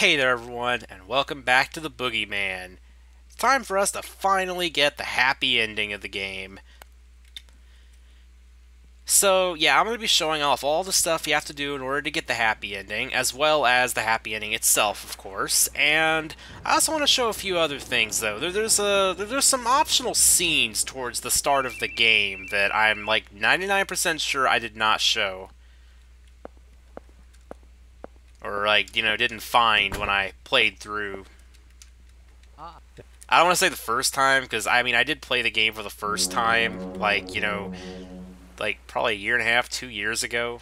Hey there everyone, and welcome back to the Boogie Man. It's time for us to finally get the happy ending of the game. So, yeah, I'm going to be showing off all the stuff you have to do in order to get the happy ending, as well as the happy ending itself, of course. And I also want to show a few other things, though. There's some optional scenes towards the start of the game that I'm like 99% sure I did not show. Or, like, didn't find when I played through. I don't want to say the first time, because, I mean, I did play the game for the first time, like, like, probably a year and a half, 2 years ago,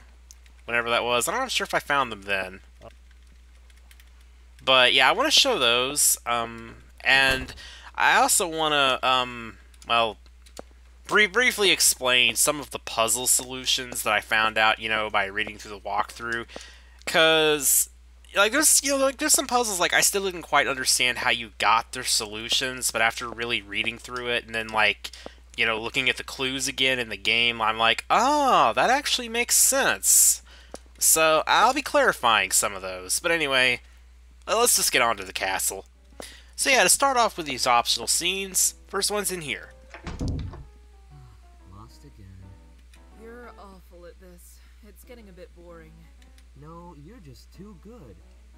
whenever that was. I'm not sure if I found them then. But, yeah, I want to show those, and I also want to, well, briefly explain some of the puzzle solutions that I found out, by reading through the walkthrough, because like there's some puzzles like I still didn't quite understand how you got their solutions, but after really reading through it and then like looking at the clues again in the game, I'm like, oh, that actually makes sense. So I'll be clarifying some of those. But anyway, let's just get on to the castle. So yeah, to start off with these optional scenes, first one's in here. Lost again. You're awful at this. It's getting a bit boring. No, you're just too good.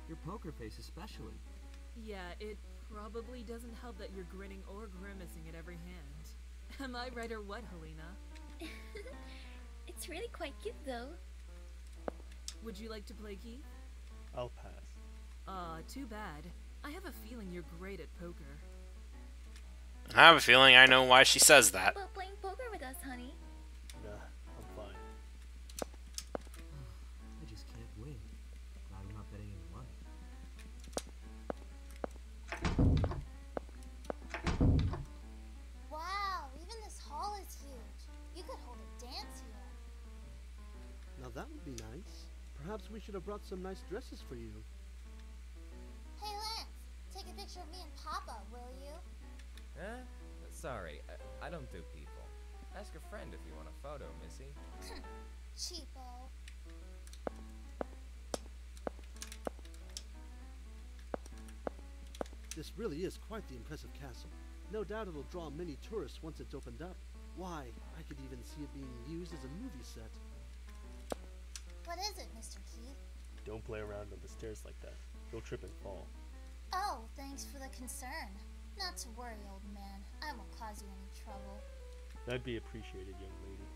Your poker face especially. Yeah, it probably doesn't help that you're grinning or grimacing at every hand. Am I right or what, Helena? It's really quite cute though. Would you like to play Keith? I'll pass. Too bad. I have a feeling you're great at poker. I have a feeling I know why she says that. About playing poker with us, honey. Nah, I'm fine. I just can't win. Glad I'm not betting any money. Wow, even this hall is huge. You could hold a dance here. Now that would be nice. Perhaps we should have brought some nice dresses for you. Hey Lance, take a picture of me and Papa, will you? Huh? Sorry, I don't do people. Ask a friend if you want a photo, Missy. Cheapo. This really is quite the impressive castle. No doubt it'll draw many tourists once it's opened up. Why, I could even see it being used as a movie set. What is it, Mr. Keith? Don't play around on the stairs like that. You'll trip and fall. Oh, thanks for the concern. Not to worry, old man. I won't cause you any trouble. That'd be appreciated, young lady.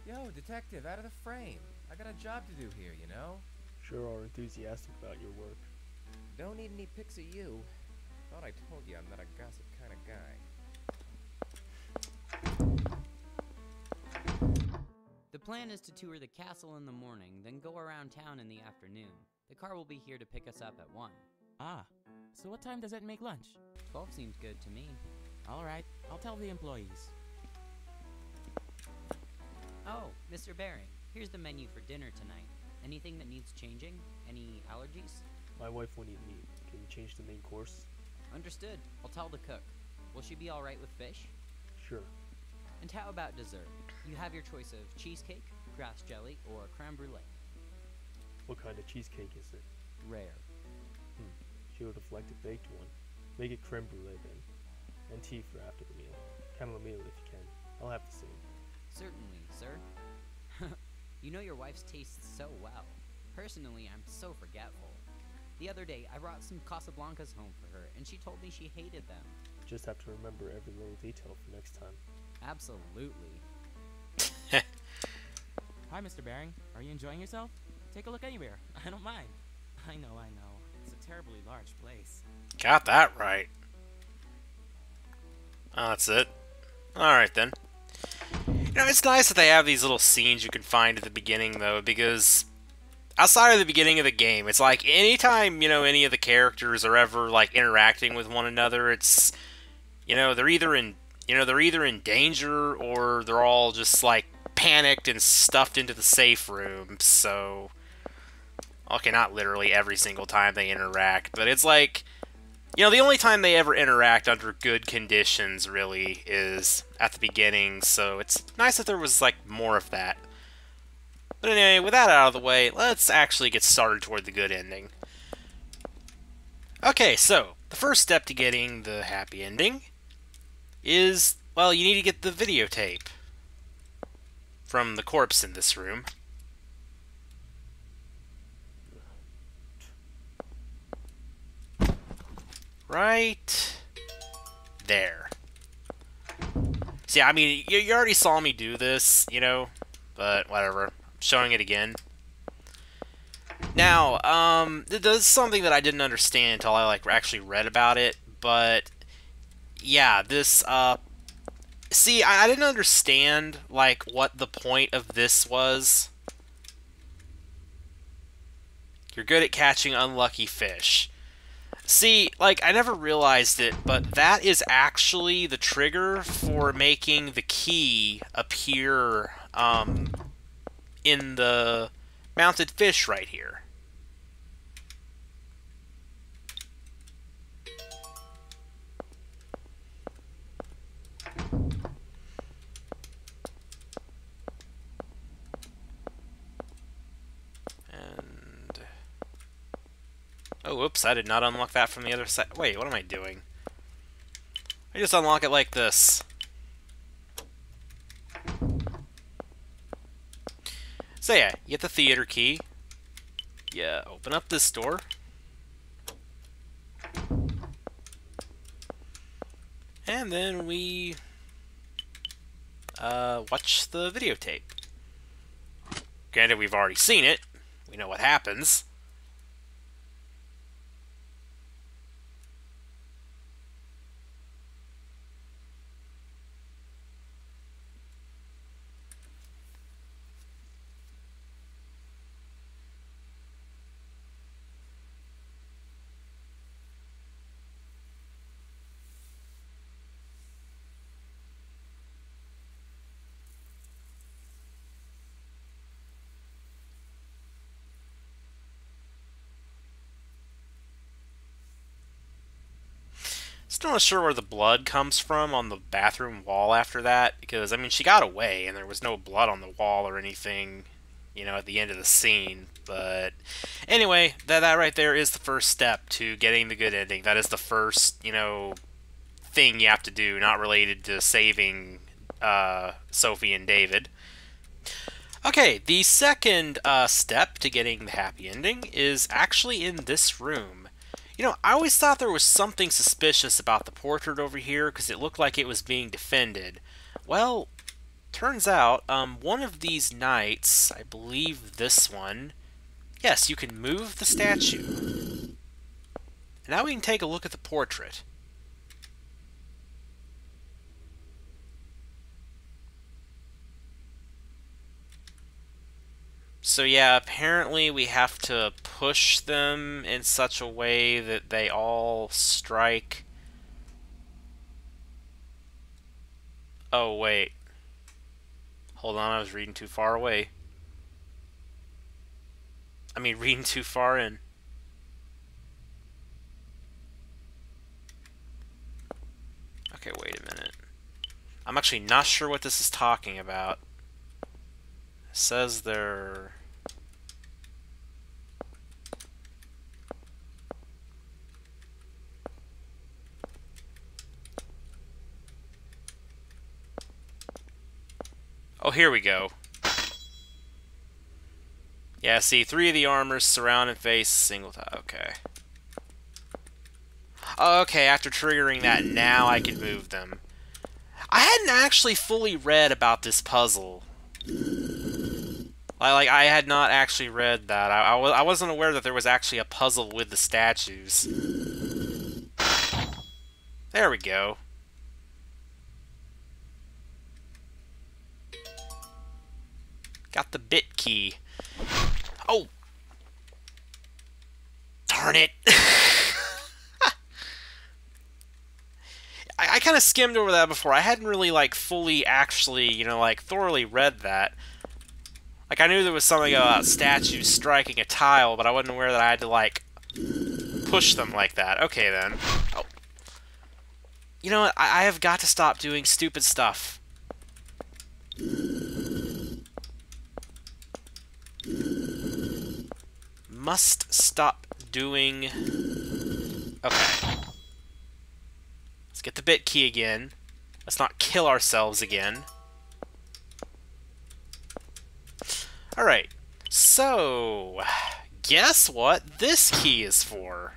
Yo, detective, out of the frame. I got a job to do here, you know? Sure are enthusiastic about your work. Don't need any pics of you. Thought I told you I'm not a gossip kind of guy. The plan is to tour the castle in the morning, then go around town in the afternoon. The car will be here to pick us up at 1. Ah, so what time does it make lunch? 12 seems good to me. Alright, I'll tell the employees. Oh, Mr. Baring, here's the menu for dinner tonight. Anything that needs changing? Any allergies? My wife won't eat meat. Can you change the main course? Understood. I'll tell the cook. Will she be alright with fish? Sure. And how about dessert? You have your choice of cheesecake, grass jelly, or creme brulee. What kind of cheesecake is it? Rare. She would have liked a baked one. Make it creme brulee then. And tea for after the meal. Chamomile if you can. I'll have the same. Certainly, sir. You know your wife's tastes so well. Personally, I'm so forgetful. The other day, I brought some Casablancas home for her, and she told me she hated them. Just have to remember every little detail for next time. Absolutely. Hi, Mr. Baring. Are you enjoying yourself? Take a look anywhere. I don't mind. I know. It's a terribly large place. Got that right. Oh, that's it. Alright then. It's nice that they have these little scenes you can find at the beginning, though, because outside of the beginning of the game, it's like anytime, any of the characters are ever, like, interacting with one another, it's, they're either in danger or they're all just, like, panicked and stuffed into the safe room, so... Okay, not literally every single time they interact, but it's like... the only time they ever interact under good conditions, really, is at the beginning, so it's nice that there was, like, more of that. But anyway, with that out of the way, let's actually get started toward the good ending. Okay, so the first step to getting the happy ending is, well, you need to get the videotape from the corpse in this room. Right there. See, I mean, you already saw me do this, you know, but whatever. I'm showing it again. Now, this is something that I didn't understand until I, like, actually read about it, but, yeah, this, see, I didn't understand, like, what the point of this was. You're good at catching unlucky fish. See, like, I never realized it, but that is actually the trigger for making the key appear, in the mounted fish right here. And... oh, whoops, I did not unlock that from the other side. Wait, what am I doing? I just unlock it like this. So yeah, you get the theater key. You open up this door. And then we watch the videotape. Granted, we've already seen it. We know what happens. Still not sure where the blood comes from on the bathroom wall after that, because, I mean, she got away and there was no blood on the wall or anything, you know, at the end of the scene. But anyway, that right there is the first step to getting the good ending. That is the first, you know, thing you have to do, not related to saving Sophie and David. Okay, the second step to getting the happy ending is actually in this room. You know, I always thought there was something suspicious about the portrait over here because it looked like it was being defended. Well, turns out, one of these nights, I believe this one, yes, you can move the statue. Now we can take a look at the portrait. So yeah, apparently we have to push them in such a way that they all strike. Oh, wait. Hold on, I was reading too far away. I mean, reading too far in. Okay, wait a minute. I'm actually not sure what this is talking about. It says they're... oh, here we go. Yeah, see, 3 of the armors surround and face single time. Okay. Oh, okay, after triggering that, now I can move them. I hadn't actually fully read about this puzzle. I had not actually read that. I wasn't aware that there was actually a puzzle with the statues. There we go. Got the bit key. Oh! Darn it! I kind of skimmed over that before. I hadn't really, like, fully actually, you know, like, thoroughly read that. Like, I knew there was something about statues striking a tile, but I wasn't aware that I had to, like, push them like that. Okay, then. Oh. You know what? I have got to stop doing stupid stuff. Must stop doing... Okay. Let's get the bit key again. Let's not kill ourselves again. Alright. So, guess what this key is for?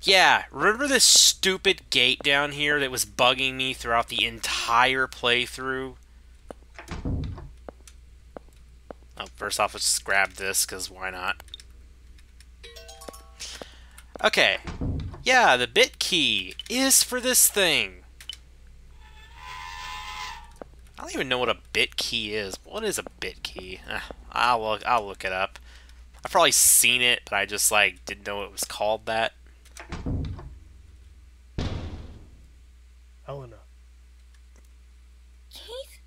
Yeah, remember this stupid gate down here that was bugging me throughout the entire playthrough? Oh, first off, let's just grab this, because why not? Okay. Yeah, the bit key is for this thing. I don't even know what a bit key is. What is a bit key? I'll look it up. I've probably seen it, but I just, like, didn't know it was called that. Helena. Keith?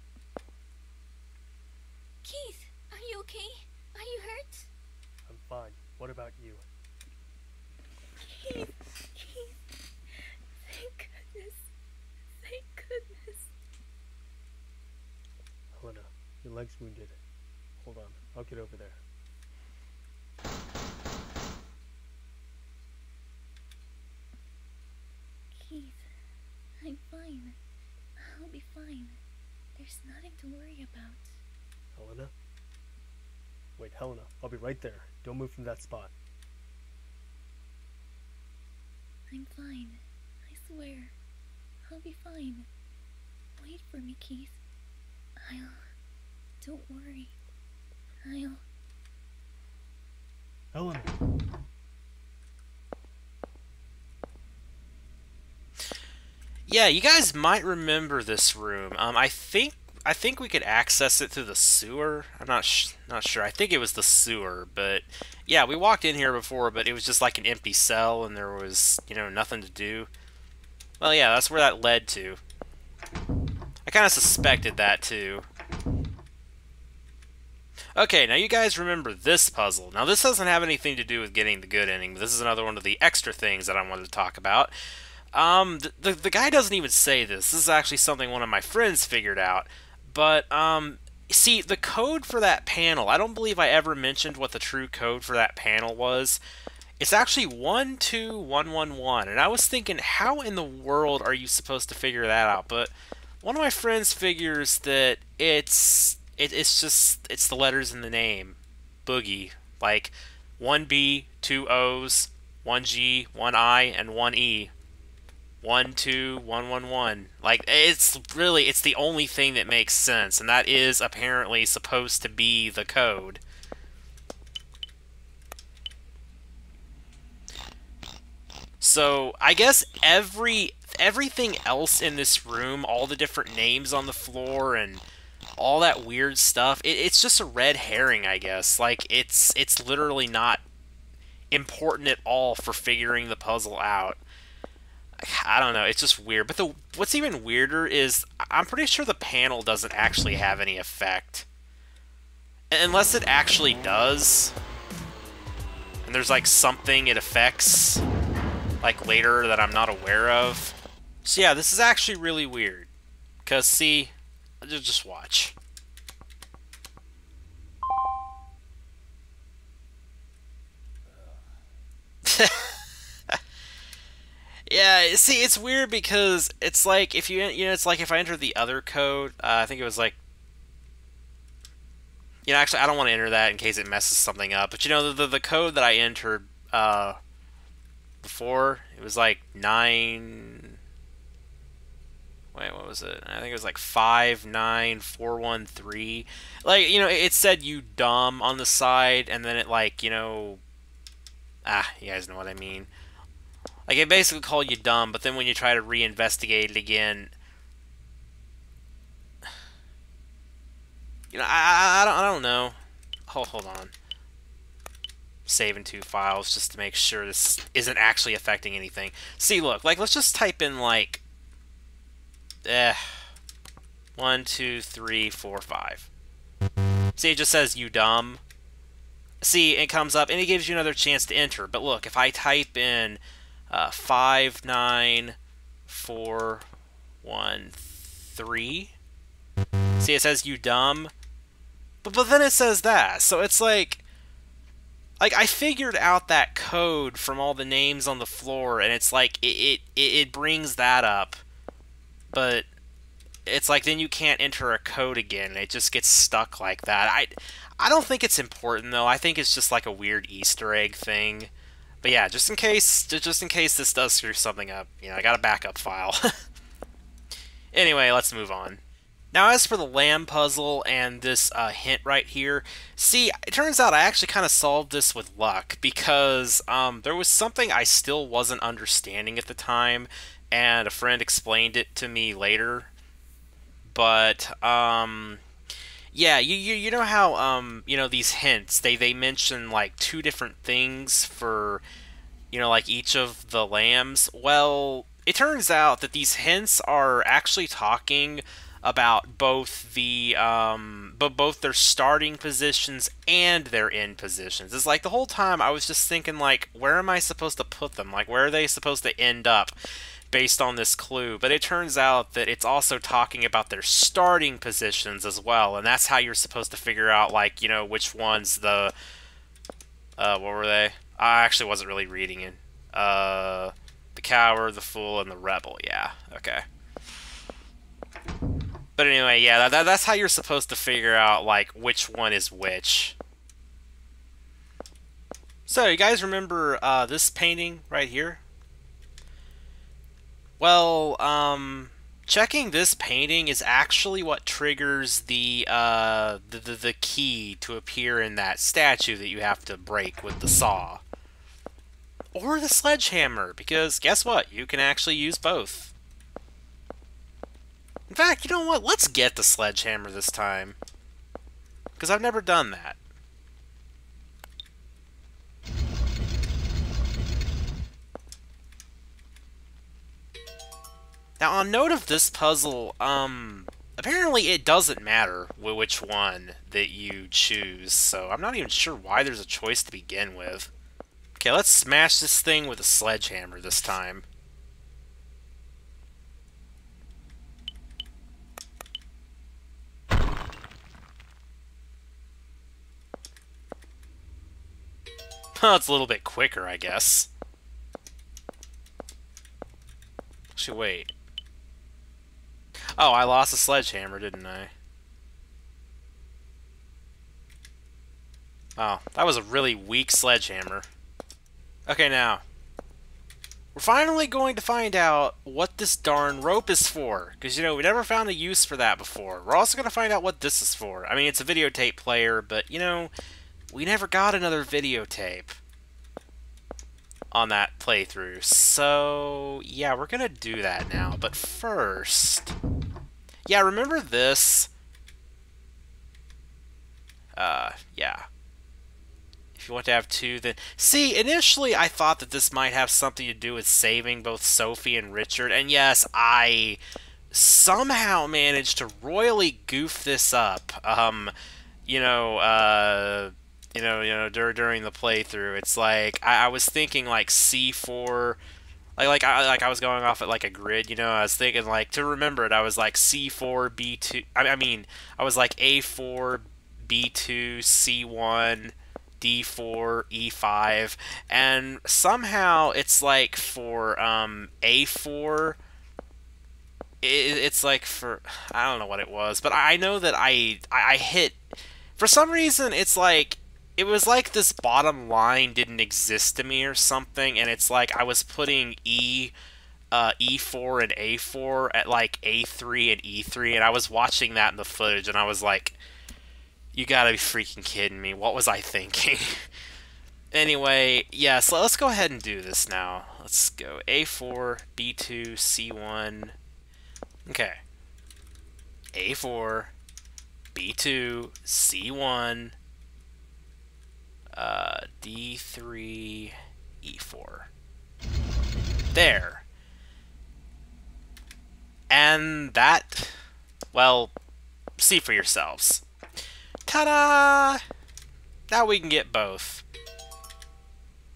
Keith, are you okay? Are you hurt? I'm fine. What about you? Keith, Keith. Thank goodness. Thank goodness. Helena, your leg's wounded. Hold on, I'll get over there. Keith, I'm fine. I'll be fine. There's nothing to worry about. Helena? Wait, Helena, I'll be right there. Don't move from that spot. I'm fine. I swear. I'll be fine. Wait for me, Keith. Don't worry. Helena! Yeah, you guys might remember this room. I think we could access it through the sewer. I'm not sure. I think it was the sewer, but yeah, we walked in here before, but it was just like an empty cell, and there was, you know, nothing to do. Well, yeah, that's where that led to. I kind of suspected that too. Okay, now you guys remember this puzzle. Now, this doesn't have anything to do with getting the good ending, but this is another one of the extra things that I wanted to talk about. The guy doesn't even say this. This is actually something one of my friends figured out. But, see, the code for that panel, I don't believe I ever mentioned what the true code for that panel was. It's actually 12111, and I was thinking, how in the world are you supposed to figure that out? But one of my friends figures that it's the letters in the name. Boogie. Like, 1B, 2 O's, 1 G, 1 I, and 1 E. 12111. Like, it's the only thing that makes sense, and that is apparently supposed to be the code. So, I guess everything else in this room, all the different names on the floor and all that weird stuff, it's just a red herring, I guess. Like, it's literally not important at all for figuring the puzzle out. I don't know, it's just weird. But what's even weirder is I'm pretty sure the panel doesn't actually have any effect. Unless it actually does. And there's like something it affects like later that I'm not aware of. So yeah, this is actually really weird. Because see, just watch. Yeah, see, it's weird because it's like if it's like if I enter the other code, I think it was like, actually I don't want to enter that in case it messes something up. But the code that I entered before, it was like 9. Wait, what was it? I think it was like 59413. Like, it said "you dumb" on the side, and then it like, you guys know what I mean. Like, it basically called you dumb, but then when you try to reinvestigate it again, I don't know. Hold on. Saving 2 files just to make sure this isn't actually affecting anything. See, look, like, let's just type in, like, 1, 2, 3, 4, 5. See, it just says "you dumb." See, it comes up, and it gives you another chance to enter. But look, if I type in 59413, See, it says you dumb, but then it says that. So it's like I figured out that code from all the names on the floor, and it's like it brings that up, but it's like then you can't enter a code again. It just gets stuck like that. I don't think it's important though. I think it's just like a weird Easter egg thing. But yeah, just in case this does screw something up, you know, I got a backup file. Anyway, let's move on. Now, as for the lamb puzzle and this hint right here, see, it turns out I actually kind of solved this with luck, because there was something I still wasn't understanding at the time, and a friend explained it to me later. But, yeah, you know how, you know, these hints, they mention, like, 2 different things for, you know, like, each of the lambs? Well, it turns out that these hints are actually talking about both the both their starting positions and their end positions. It's like the whole time I was just thinking, like, where am I supposed to put them? Like, where are they supposed to end up based on this clue? But it turns out that it's also talking about their starting positions as well, and that's how you're supposed to figure out, like, you know, which one's the what were they? I actually wasn't really reading it. The coward, the fool, and the rebel. Yeah, okay. But anyway, yeah, that's how you're supposed to figure out, like, which one is which. So, you guys remember this painting right here? Well, checking this painting is actually what triggers the key to appear in that statue that you have to break with the saw. Or the sledgehammer, because guess what? You can actually use both. In fact, you know what? Let's get the sledgehammer this time. Because I've never done that. Now, on note of this puzzle, apparently it doesn't matter which one that you choose, so I'm not even sure why there's a choice to begin with. Okay, let's smash this thing with a sledgehammer this time. Well, it's a little bit quicker, I guess. Actually, wait. Oh, I lost a sledgehammer, didn't I? Oh, that was a really weak sledgehammer. Okay, now. We're finally going to find out what this darn rope is for. Because, you know, we never found a use for that before. We're also going to find out what this is for. I mean, it's a videotape player, but, you know, we never got another videotape on that playthrough. So, yeah, we're going to do that now. But first... Yeah, remember this? Yeah. If you want to have 2, then... See, initially I thought that this might have something to do with saving both Sophie and Richard. And yes, I somehow managed to royally goof this up. You know, during the playthrough. It's like, I was thinking, like, C4... Like I was going off at like a grid, you know. I was thinking, like, to remember it, I was like C4 B2. I mean, I was like A4 B2 C1 D4 E5, and somehow it's like for A4. It's like for, I don't know what it was, but I know that I hit, for some reason it's like. It was like this bottom line didn't exist to me or something, and it's like I was putting E4 and A4 at like A3 and E3, and I was watching that in the footage, and I was like, you gotta be freaking kidding me, what was I thinking? Anyway, yeah, so let's go ahead and do this now. Let's go A4, B2, C1, okay, A4, B2, C1, D3, E4. There. And that, well, see for yourselves. Ta-da! Now we can get both.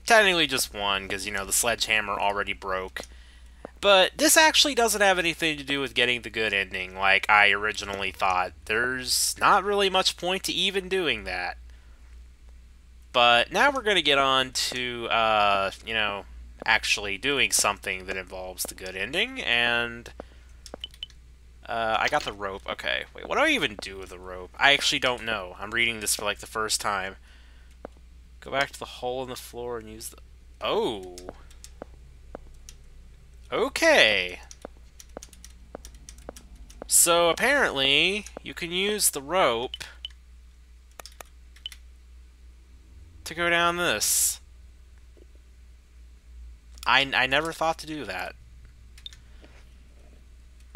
Technically just one, because, you know, the sledgehammer already broke. But this actually doesn't have anything to do with getting the good ending like I originally thought. There's not really much point to even doing that. But now we're going to get on to, you know, actually doing something that involves the good ending, and I got the rope. Okay, wait, what do I even do with the rope? I actually don't know. I'm reading this for like the first time. Go back to the hole in the floor and use the... Oh! Okay! So apparently, you can use the rope to go down this. I never thought to do that.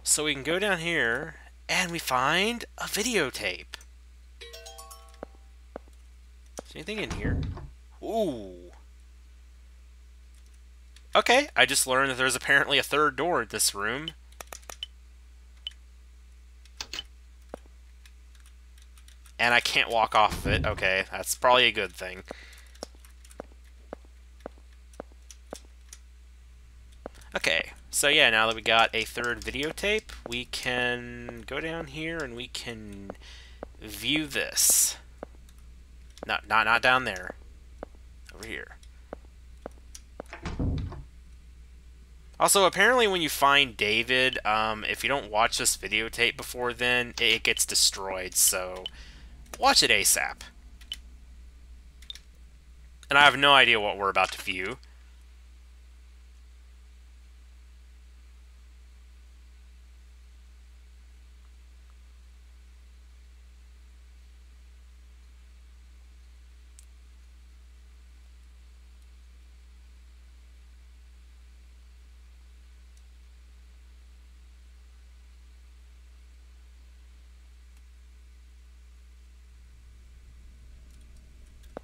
So we can go down here, and we find a videotape. Is anything in here? Ooh. Okay, I just learned that there's apparently a third door in this room. And I can't walk off of it. Okay, that's probably a good thing. Okay, so yeah, now that we got a third videotape, we can go down here and we can view this. Not down there. Over here. Also, apparently when you find David, if you don't watch this videotape before then, it gets destroyed, so watch it ASAP. And I have no idea what we're about to view.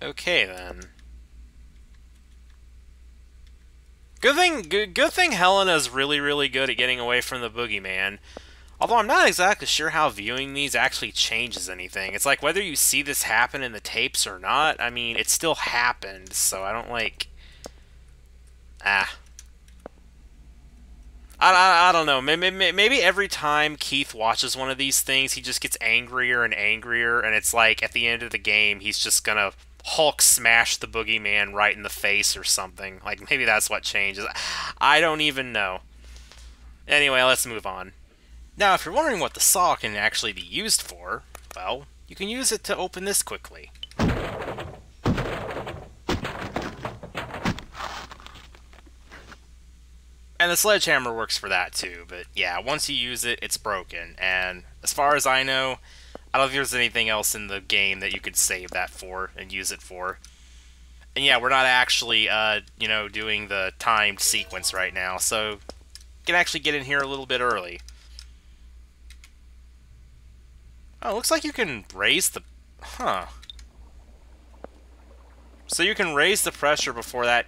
Okay then. Good thing Helena's really good at getting away from the Boogie Man. Although I'm not exactly sure how viewing these actually changes anything. It's like whether you see this happen in the tapes or not, I mean, it still happened, so I don't like... I don't know. Maybe every time Keith watches one of these things, he just gets angrier and angrier, and it's like, at the end of the game, he's just gonna Hulk smash the boogeyman right in the face or something. Like, maybe that's what changes. I don't even know. Anyway, let's move on. Now, if you're wondering what the saw can actually be used for, well, you can use it to open this quickly. And the sledgehammer works for that too, but yeah, once you use it, it's broken. And as far as I know, I don't think there's anything else in the game that you could save that for and use it for. And yeah, we're not actually, you know, doing the timed sequence right now, so you can actually get in here a little bit early. Oh, it looks like you can raise the... Huh. So you can raise the pressure before that...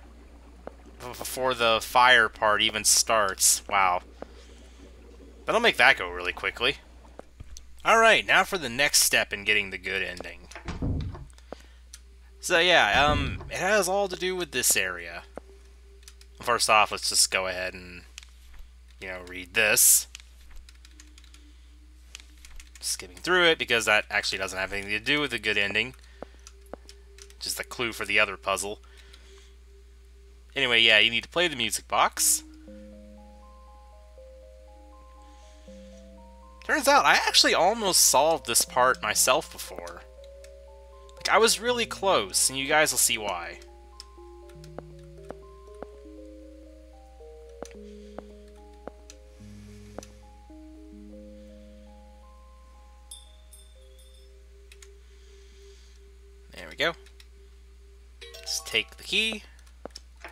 before the fire part even starts. Wow. That'll make that go really quickly. Alright, now for the next step in getting the good ending. So yeah, it has all to do with this area. First off, let's just go ahead and, you know, read this. Skipping through it, because that actually doesn't have anything to do with the good ending. Just a clue for the other puzzle. Anyway, yeah, you need to play the music box. Turns out, I actually almost solved this part myself before. Like, I was really close, and you guys will see why. There we go. Let's take the key.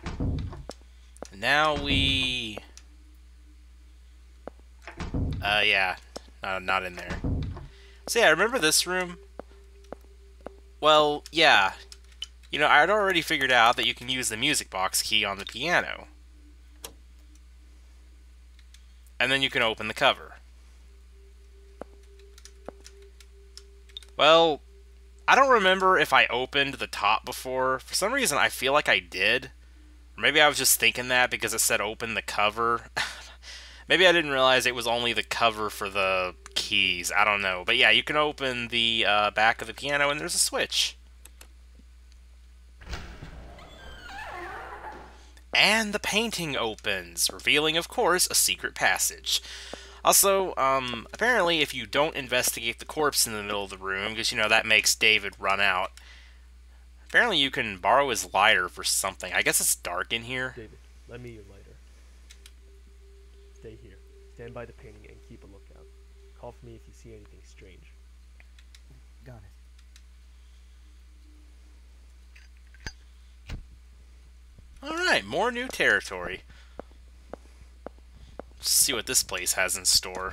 And now we... yeah. Not in there. So yeah, remember this room? Well, yeah. You know, I had already figured out that you can use the music box key on the piano. And then you can open the cover. Well, I don't remember if I opened the top before. For some reason, I feel like I did. Or maybe I was just thinking that because it said open the cover. Maybe I didn't realize it was only the cover for the keys. I don't know. But yeah, you can open the back of the piano and there's a switch. And the painting opens, revealing, of course, a secret passage. Also, apparently if you don't investigate the corpse in the middle of the room, because, you know, that makes David run out, apparently you can borrow his lighter for something. I guess it's dark in here. David, lend me your lighter. Stay here. Stand by the painting and keep a lookout. Call for me if you see anything strange. Got it. Alright, more new territory. Let's see what this place has in store.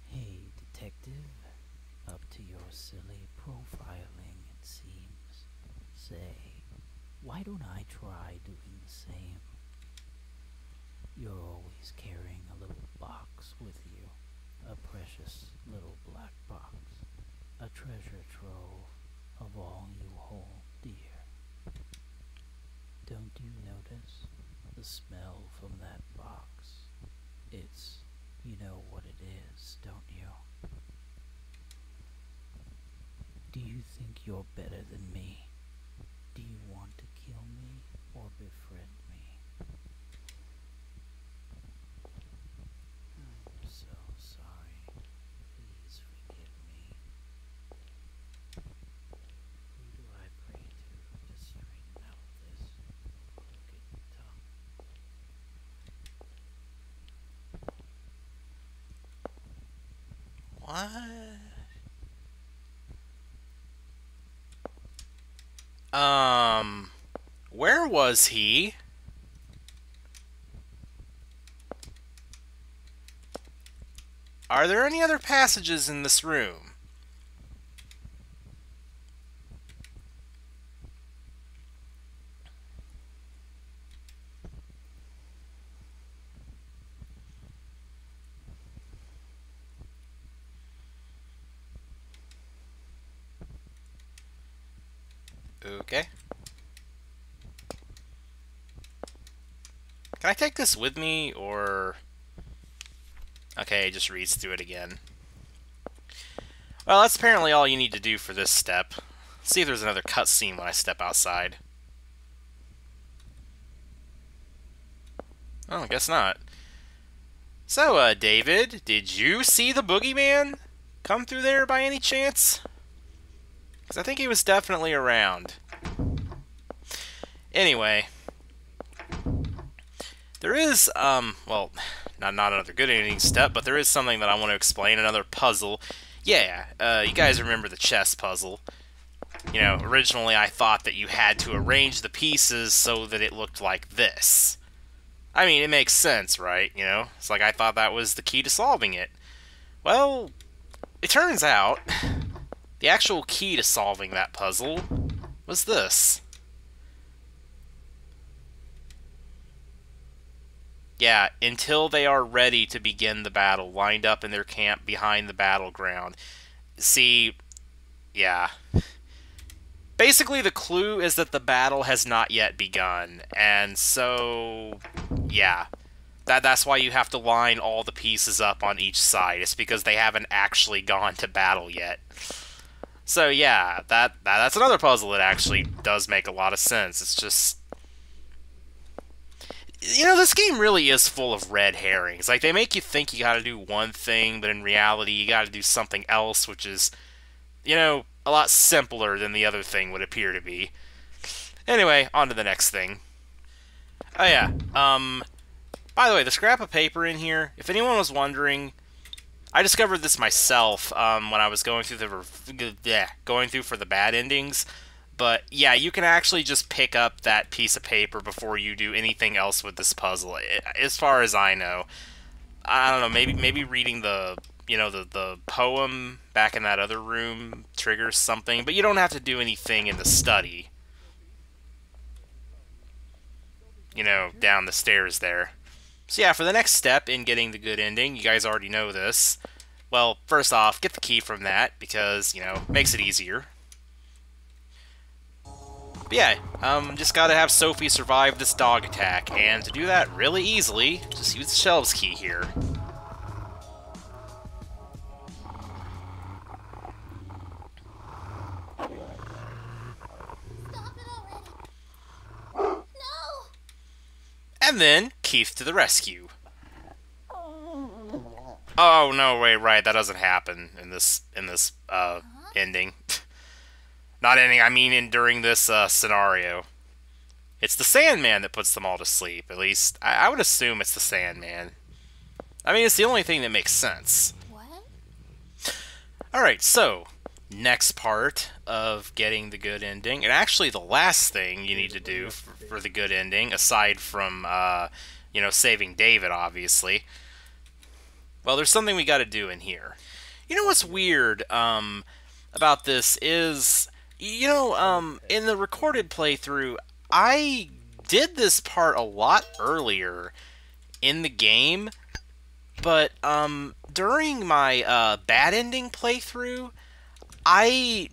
Hey, detective. Up to your silly profiling, it seems. Say, why don't I try doing the same? You're always carrying a little box with you. A precious little black box. A treasure trove of all you hold dear. Don't you notice the smell from that box? It's, you know what it is, don't you? Do you think you're better than me? Do you want to kill me or befriend me? I'm so sorry. Please forgive me. Who do I pray to straighten out this crooked tongue? What? Where was he? Are there any other passages in this room? Okay. Can I take this with me, or... Okay, it just reads through it again. Well, that's apparently all you need to do for this step. Let's see if there's another cutscene when I step outside. Oh, I guess not. So, David, did you see the Boogie Man come through there by any chance? Because I think he was definitely around. Anyway. There is, well, not another good ending step, but there is something that I want to explain, another puzzle. Yeah, you guys remember the chess puzzle. You know, originally I thought that you had to arrange the pieces so that it looked like this. I mean, it makes sense, right? You know, it's like I thought that was the key to solving it. Well, it turns out the actual key to solving that puzzle was this. Yeah, until they are ready to begin the battle, lined up in their camp behind the battleground. See, yeah. Basically, the clue is that the battle has not yet begun, and so, yeah. That's why you have to line all the pieces up on each side. It's because they haven't actually gone to battle yet. So, yeah, that's another puzzle that actually does make a lot of sense. It's just... You know, this game really is full of red herrings. Like, they make you think you gotta do one thing, but in reality, you gotta do something else, which is, you know, a lot simpler than the other thing would appear to be. Anyway, on to the next thing. Oh, yeah. By the way, the scrap of paper in here, if anyone was wondering, I discovered this myself when I was going through for the bad endings. But yeah, you can actually just pick up that piece of paper before you do anything else with this puzzle, as far as I know. I don't know, maybe reading the the poem back in that other room triggers something, but you don't have to do anything in the study. Down the stairs there. So yeah, for the next step in getting the good ending, you guys already know this. Well, first off, get the key from that, because, makes it easier. But yeah, just gotta have Sophie survive this dog attack, and to do that really easily, just use the shelves key here. And then, Keith to the rescue. Oh, no, wait, right, that doesn't happen in this ending. Not ending, I mean during this scenario. It's the Sandman that puts them all to sleep. At least, I would assume it's the Sandman. I mean, it's the only thing that makes sense. What? Alright, so, next part of getting the good ending, and actually the last thing you need to do for the good ending, aside from, saving David, obviously. Well, there's something we gotta do in here. You know what's weird, about this is, in the recorded playthrough, I did this part a lot earlier in the game, but, during my, bad ending playthrough, I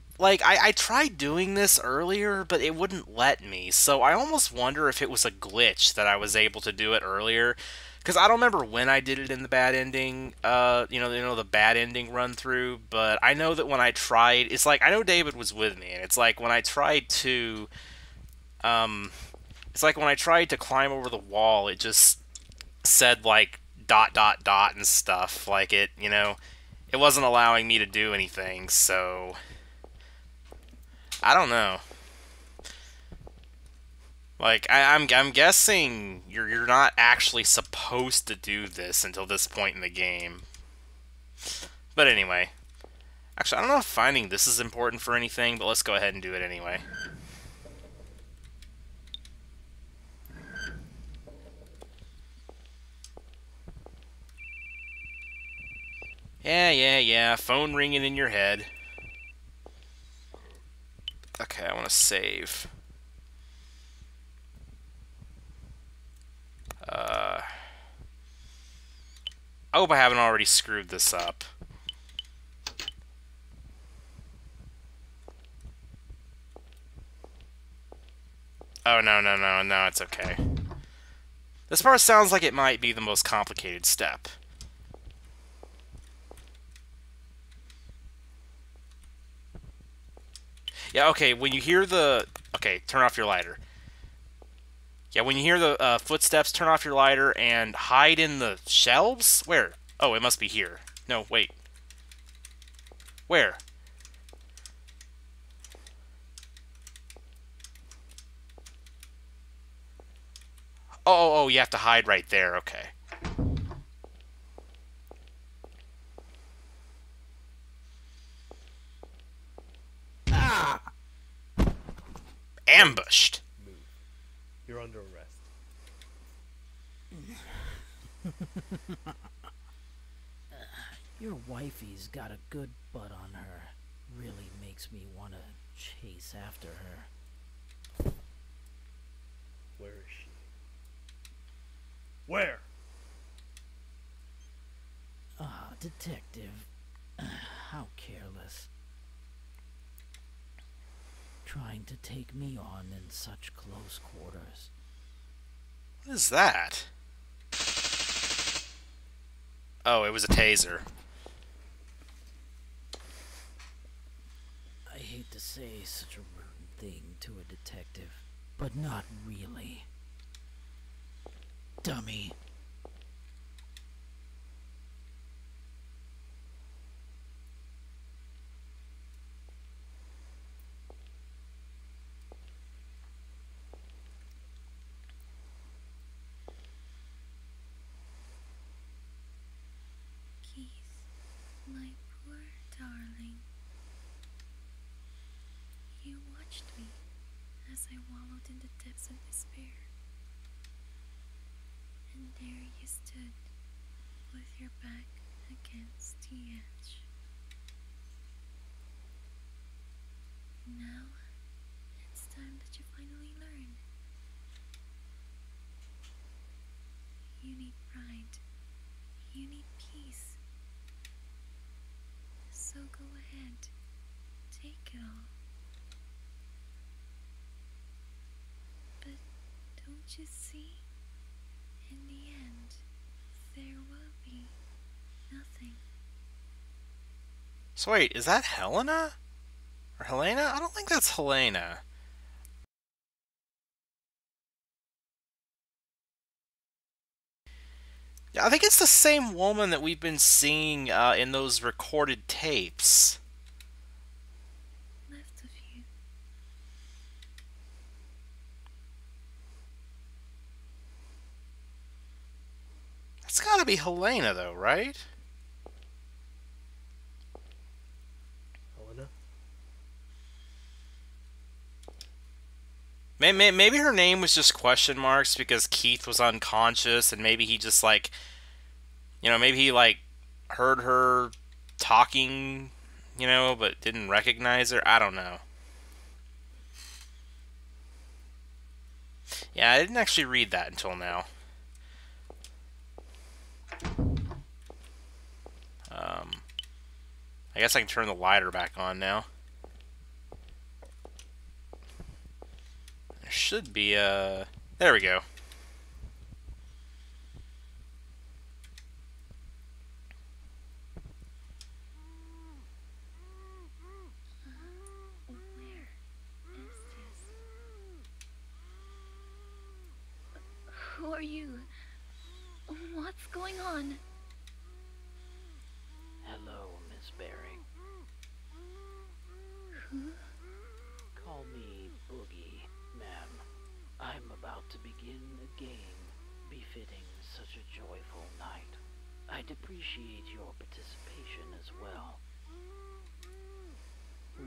tried doing this earlier, but it wouldn't let me, so I almost wonder if it was a glitch that I was able to do it earlier, because I don't remember when I did it in the bad ending, the bad ending run-through, but I know that when I tried, it's like, I know David was with me, and it's like when I tried to, climb over the wall, it just said, like, ... and stuff, like it wasn't allowing me to do anything, so I don't know. Like, I'm guessing you're not actually supposed to do this until this point in the game. But anyway. Actually, I don't know if finding this is important for anything, but let's go ahead and do it anyway. Yeah, phone ringing in your head. Okay, I want to save. I hope I haven't already screwed this up. Oh, no, it's okay. This part sounds like it might be the most complicated step. Yeah, okay, when you hear the... Okay, turn off your lighter. Yeah, when you hear the footsteps, turn off your lighter and hide in the shelves? Where? Oh, it must be here. No, wait. Where? Oh, you have to hide right there, okay. Ah! Ambushed. Move. You're under arrest. Your wifey's got a good butt on her. Really makes me want to chase after her. Where is she? Where? Ah, detective. How careless. Trying to take me on in such close quarters. What is that? Oh, it was a taser. I hate to say such a rude thing to a detective, but not really. Dummy. Keith, my poor darling. You watched me despair. And there you stood, with your back against the edge. Now, it's time that you finally learn. You need pride. You need peace. So go ahead. Take it all. But don't you see? In the end, there will be nothing. So wait, is that Helena? Or Helena? I don't think that's Helena. Yeah, I think it's the same woman that we've been seeing in those recorded tapes. Left of you. It's gotta be Helena, though, right? Helena? Maybe her name was just question marks because Keith was unconscious, and maybe he just, like, you know, maybe he, like, heard her talking, you know, but didn't recognize her. I don't know. Yeah, I didn't actually read that until now. I guess I can turn the lighter back on now. There should be a... There we go. Where is this? Who are you? What's going on? Hello, Miss Bering. Who? Call me Boogie Man. I'm about to begin a game befitting such a joyful night. I'd appreciate your participation as well.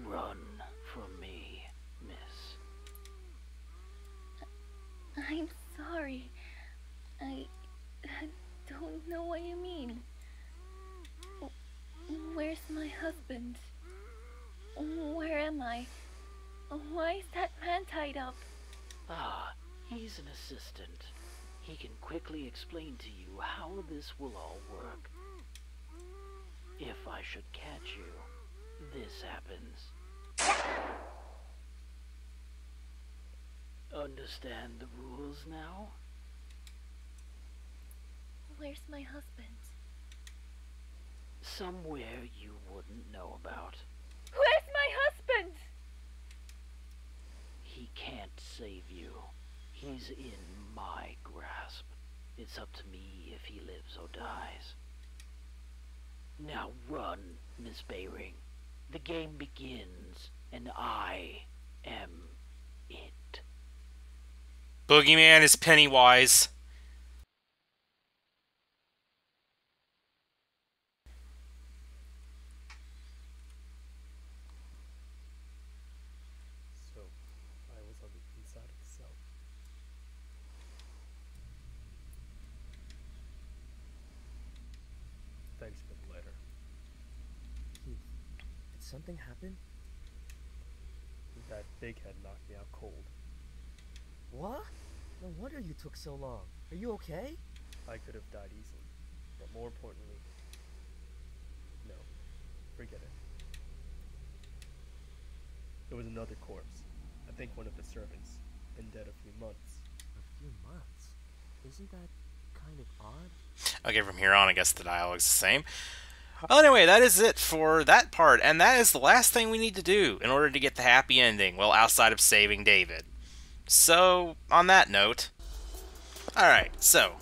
Run from me, miss. I'm sorry. I don't know what you mean. Where's my husband? Where am I? Why is that man tied up? Ah, he's an assistant. He can quickly explain to you how this will all work. If I should catch you, this happens. Understand the rules now? Where's my husband? Somewhere you wouldn't know about. Where's my husband? He can't save you. He's in my grasp. It's up to me if he lives or dies. Now run, Miss Bering. The game begins, and I am it. Boogeyman is Pennywise. So, I was on the inside of the cell. Thanks for the letter. Keith, did something happen? That big head knocked me out cold. What? No wonder you took so long. Are you okay? I could have died easily, but more importantly, no, forget it. There was another corpse. I think one of the servants. Been dead a few months. A few months? Isn't that kind of odd? Okay, from here on, I guess the dialogue's the same. Well, anyway, that is it for that part, and that is the last thing we need to do in order to get the happy ending, well, outside of saving David. So, on that note, alright, so,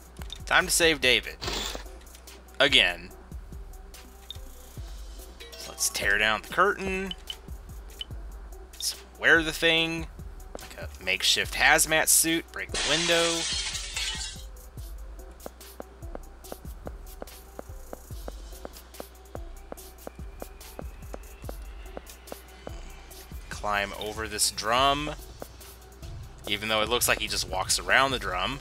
time to save David. Again. So let's tear down the curtain. Let's wear the thing, like a makeshift hazmat suit, break the window. Climb over this drum. Even though it looks like he just walks around the drum.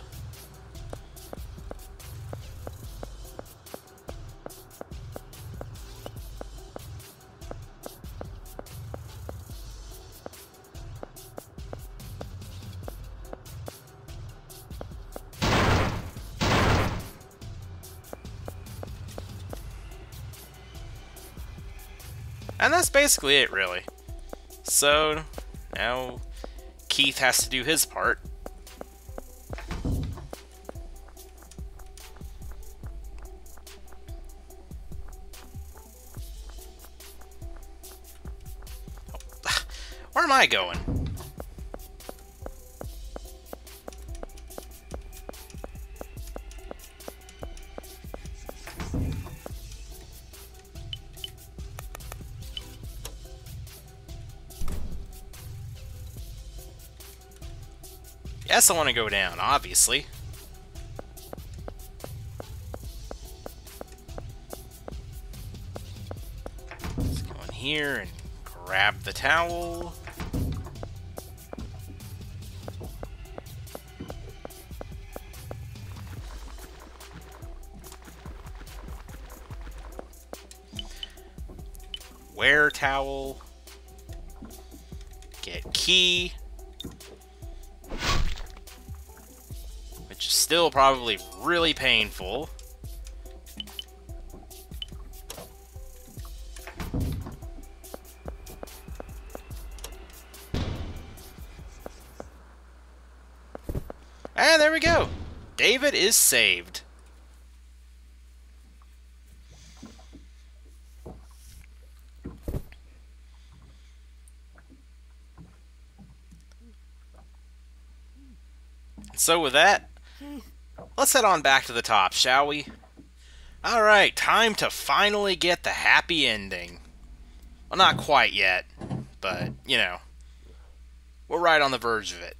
And that's basically it, really. So, now Keith has to do his part. Where am I going? Yes, I want to go down, obviously. Let's go in here and grab the towel. Wear towel. Get key. Which is still probably really painful. And there we go. David is saved. So with that, let's head on back to the top, shall we? Alright, time to finally get the happy ending. Well, not quite yet, but, you know, we're right on the verge of it.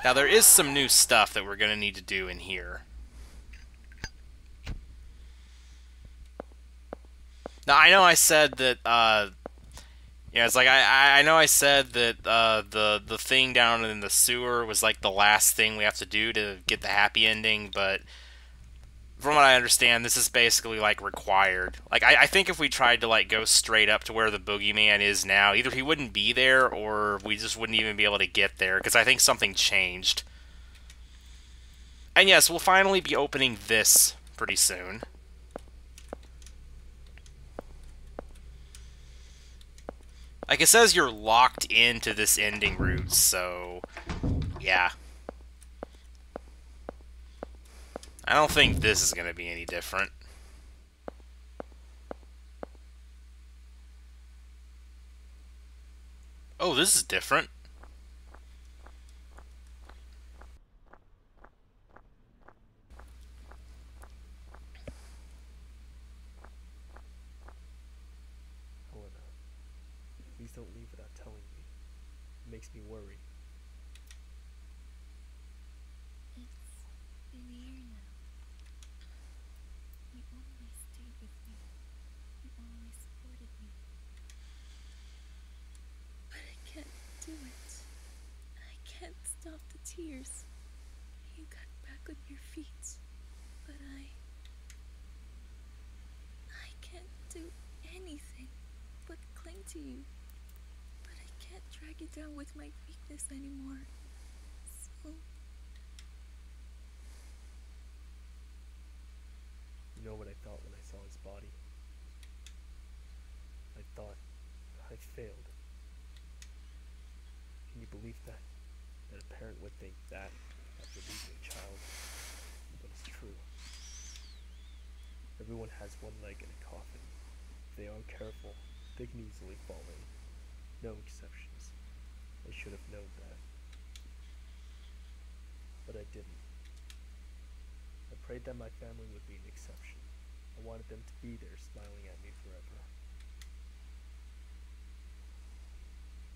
Now, there is some new stuff that we're going to need to do in here. Now, I know I said that, yeah, it's like, I know I said that the thing down in the sewer was like the last thing we have to do to get the happy ending, but from what I understand, this is basically like required. Like, I think if we tried to like go straight up to where the Boogie Man is now, either he wouldn't be there or we just wouldn't even be able to get there, because I think something changed. And yes, we'll finally be opening this pretty soon. Like, it says you're locked into this ending route, so yeah. I don't think this is going to be any different. Oh, this is different. Helena, please don't leave without telling me. It makes me worry. It's been a year now. You always stayed with me. You always supported me. But I can't do it. I can't stop the tears. You got back on your feet. But I can't do anything but cling to you. But I can't drag you down with my weakness anymore. So You know what I thought when I saw his body? I thought I failed. Can you believe that? That a parent would think that after losing a child? But it's true. Everyone has one leg in a coffin. If they aren't careful, they can easily fall in. No exceptions. I should have known that. But I didn't. I prayed that my family would be an exception. I wanted them to be there smiling at me forever.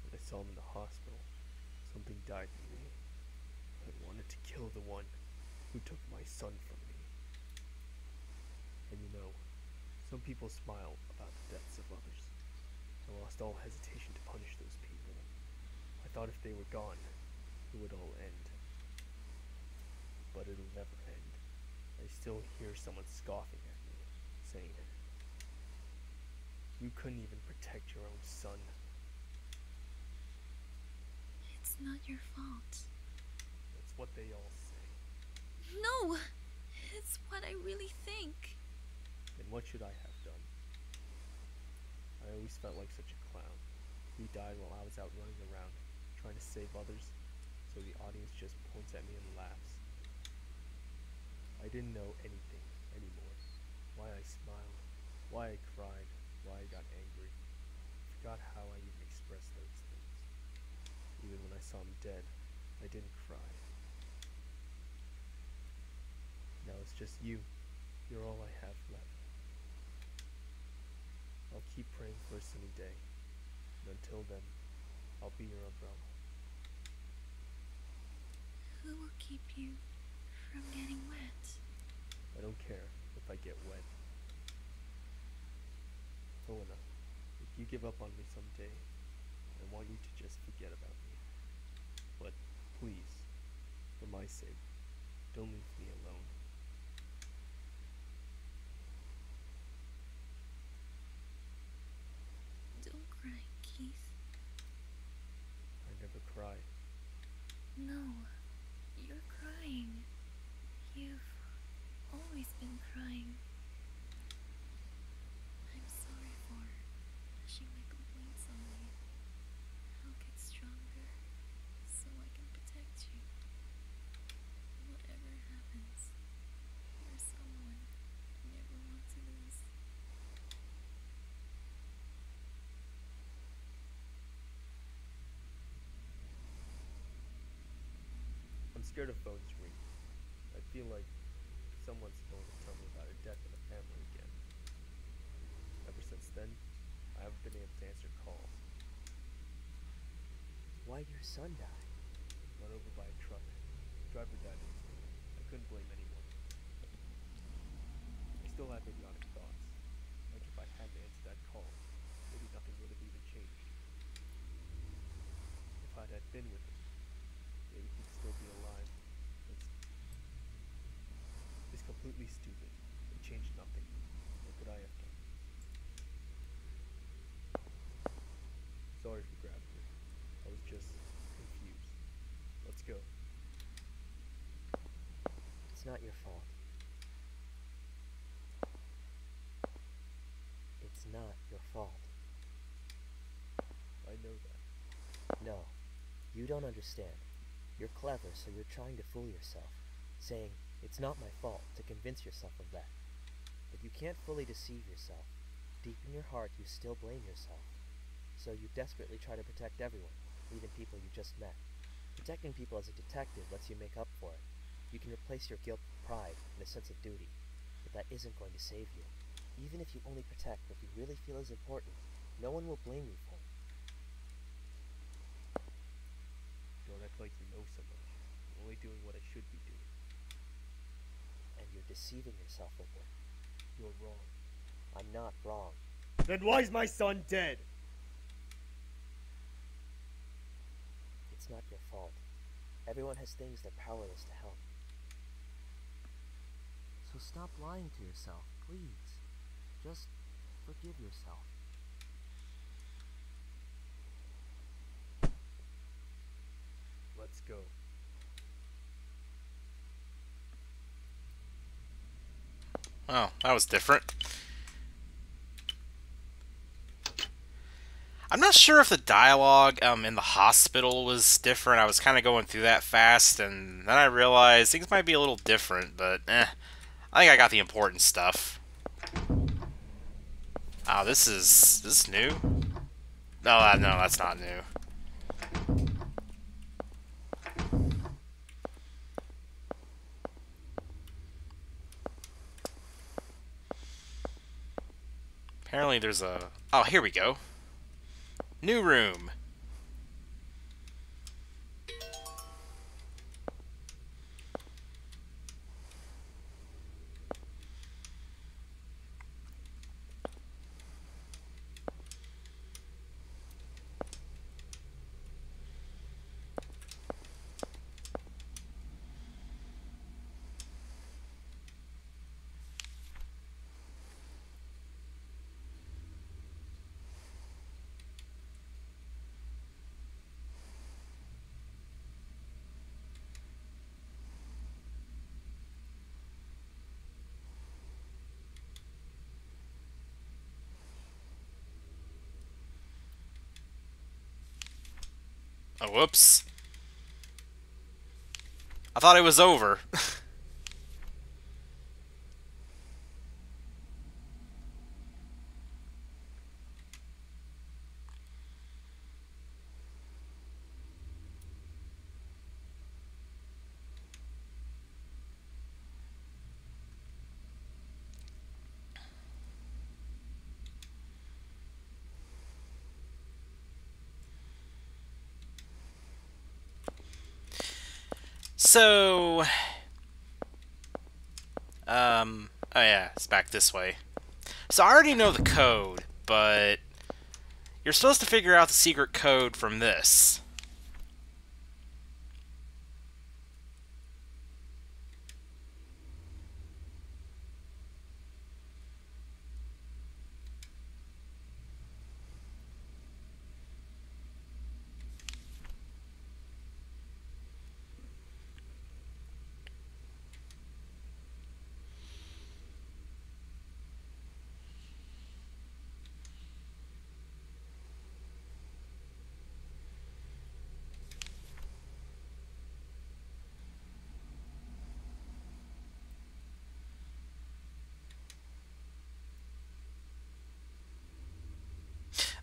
When I saw them in the hospital, something died in me. I wanted to kill the one who took my son from me. And you know, Some people smile about the deaths of others. I lost all hesitation to punish those people. I thought if they were gone, it would all end. But it'll never end. I still hear someone scoffing at me, saying, "You couldn't even protect your own son." It's not your fault. That's what they all say. No! It's what I really think. Then what should I have done? I always felt like such a clown. He died while I was out running around, trying to save others, so the audience just points at me and laughs. I didn't know anything anymore. Why I smiled, why I cried, why I got angry. I forgot how I even expressed those things. Even when I saw him dead, I didn't cry. Now it's just you. You're all I have left. I'll keep praying for a sunny day. And until then, I'll be your umbrella. Who will keep you from getting wet? I don't care if I get wet. Helena, if you give up on me someday, I want you to just forget about me. But please, for my sake, don't leave me alone. Don't cry, Keith. I never cry. No, you're crying. You've always been crying. I'm sorry for pushing my complaints on you. I'll get stronger so I can protect you. Whatever happens, you're someone I never want to lose. I'm scared of phones ringing. I feel like someone's going to tell me about a death in the family again. Ever since then, I haven't been able to answer calls. Why'd your son die? Run over by a truck. Driver died instantly. I couldn't blame anyone. I still have idiotic thoughts. Like if I hadn't answered that call, maybe nothing would have even changed. If I'd had been with him, maybe he'd still be alive. It's completely stupid. It changed nothing. What could I have done? Sorry for grabbing you. I was just confused. Let's go. It's not your fault. It's not your fault. I know that. No, you don't understand. You're clever, so you're trying to fool yourself, saying, "It's not my fault," to convince yourself of that. But you can't fully deceive yourself. Deep in your heart, you still blame yourself. So you desperately try to protect everyone, even people you just met. Protecting people as a detective lets you make up for it. You can replace your guilt with pride and a sense of duty. But that isn't going to save you. Even if you only protect what you really feel is important, no one will blame you for it. Don't act like you know so much. I'm only doing what I should be doing. And you're deceiving yourself with it. You're wrong. I'm not wrong. Then why's my son dead? It's not your fault. Everyone has things they're powerless to help. So stop lying to yourself, please. Just forgive yourself. Let's go. Oh, that was different. I'm not sure if the dialogue in the hospital was different. I was kind of going through that fast, and then I realized things might be a little different, but I think I got the important stuff. Oh, this is new? No, no, that's not new. Apparently there's a... Oh, here we go. New room. Oh, whoops. I thought it was over. So, oh yeah, it's back this way. So I already know the code, but you're supposed to figure out the secret code from this.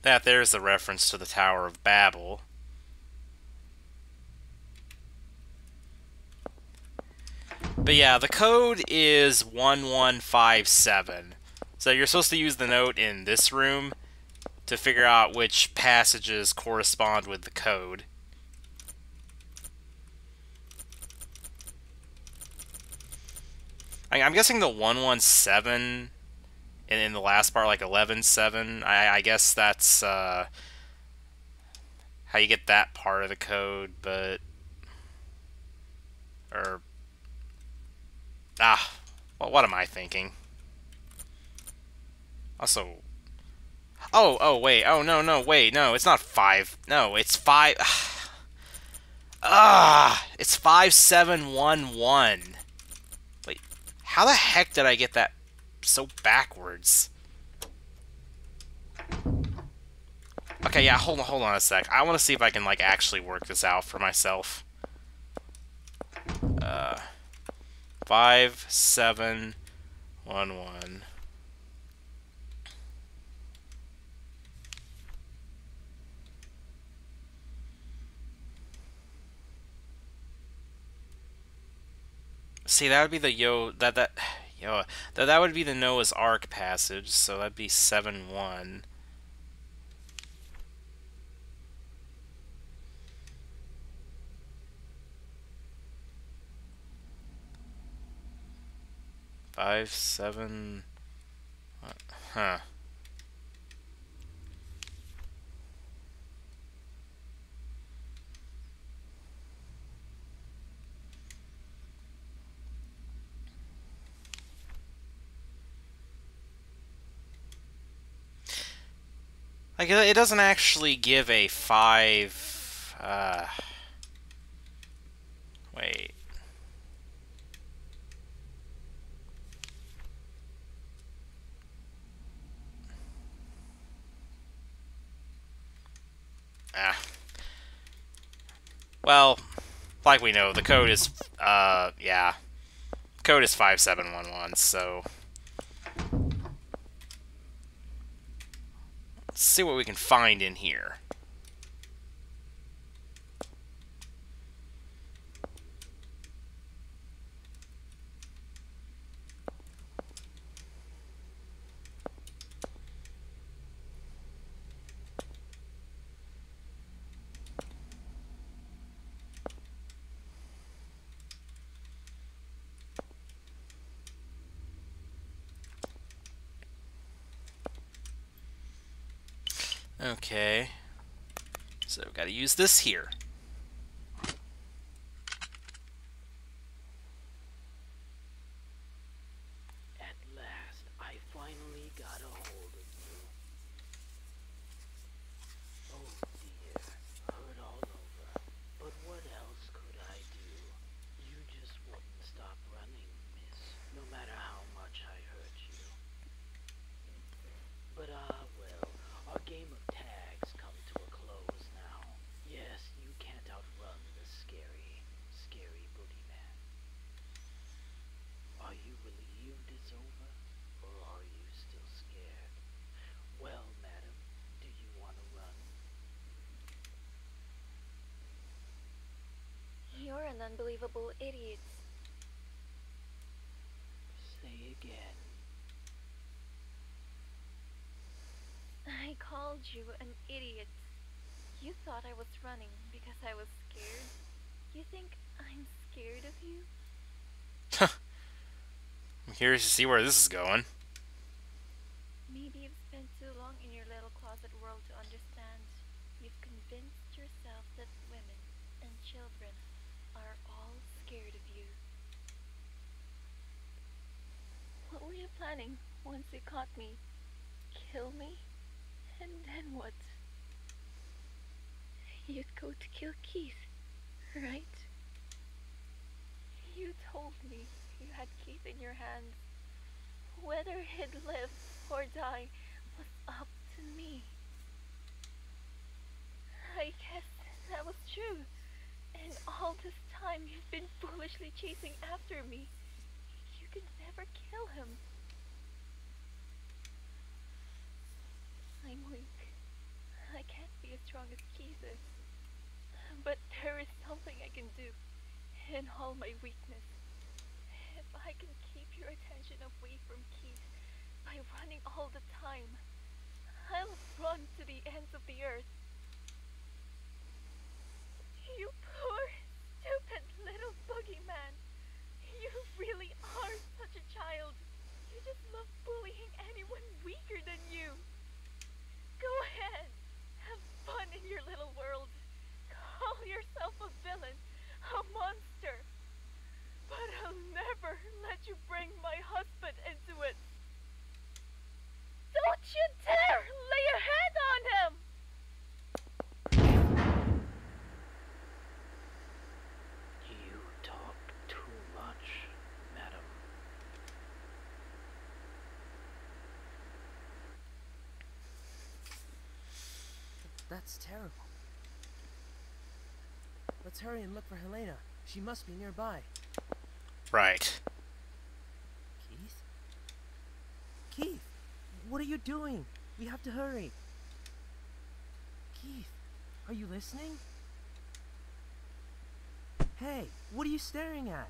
That there's the reference to the Tower of Babel. But yeah, the code is 1157. So you're supposed to use the note in this room to figure out which passages correspond with the code. I'm guessing the 117 in the last part, like 11.7, I guess that's how you get that part of the code, but... Or... well, what am I thinking? Also... wait, no, wait, no, it's not 5, no, it's 5... it's 5711. Wait, how the heck did I get that so backwards? Okay, yeah, hold on a sec. I want to see if I can, like, actually work this out for myself. 5711. See, that would be the that would be the Noah's Ark passage, so that'd be 7-1. Five, 7... Huh. Like, it doesn't actually give a 5... Wait. Well, like we know, the code is, yeah. Code is 5711, so... Let's see what we can find in here. Okay, so we've got to use this here. At last, I finally got a hold of you. Oh dear, hurt all over. But what else could I do? You just wouldn't stop running, miss, no matter how much I hurt you. But well, our game of tag's come to a close now. Yes, you unbelievable idiots. Say again. I called you an idiot. You thought I was running because I was scared. You think I'm scared of you? I'm curious to see where this is going. Maybe you've spent too long in your little closet world to understand. You've convinced yourself that women and children are all scared of you. What were you planning once you caught me? Kill me? And then what? You'd go to kill Keith, right? You told me you had Keith in your hands. Whether he'd live or die was up to me. I guess that was true. And all this time you've been foolishly chasing after me. You could never kill him. I'm weak. I can't be as strong as Keith is. But there is something I can do in all my weakness. If I can keep your attention away from Keith by running all the time, I'll run to the ends of the earth. You poor, stupid little Boogie Man. You really are such a child. You just love bullying anyone weaker than you. Go ahead. Have fun in your little world. Call yourself a villain, a monster. But I'll never let you bring my husband into it. Don't you dare lay a hand on him! You talk too much, madam. That's terrible. Let's hurry and look for Helena. She must be nearby. Right. Keith? Keith! What are you doing? We have to hurry. Keith, are you listening? Hey, what are you staring at?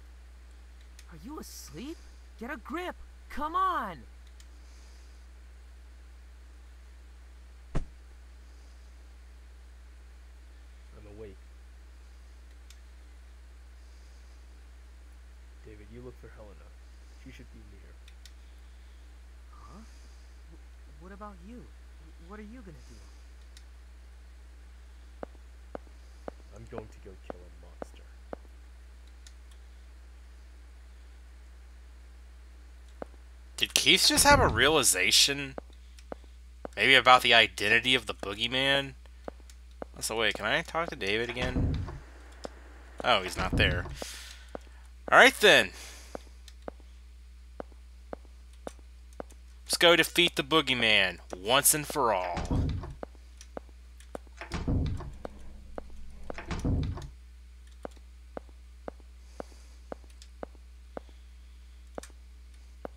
Are you asleep? Get a grip! Come on! I'm awake. David, you look for Helena. She should be near. Huh? What about you? What are you gonna do? I'm going to go kill a monster. Did Keith just have a realization? Maybe about the identity of the boogeyman? So wait, can I talk to David again? Oh, he's not there. Alright then. Let's go defeat the boogeyman once and for all.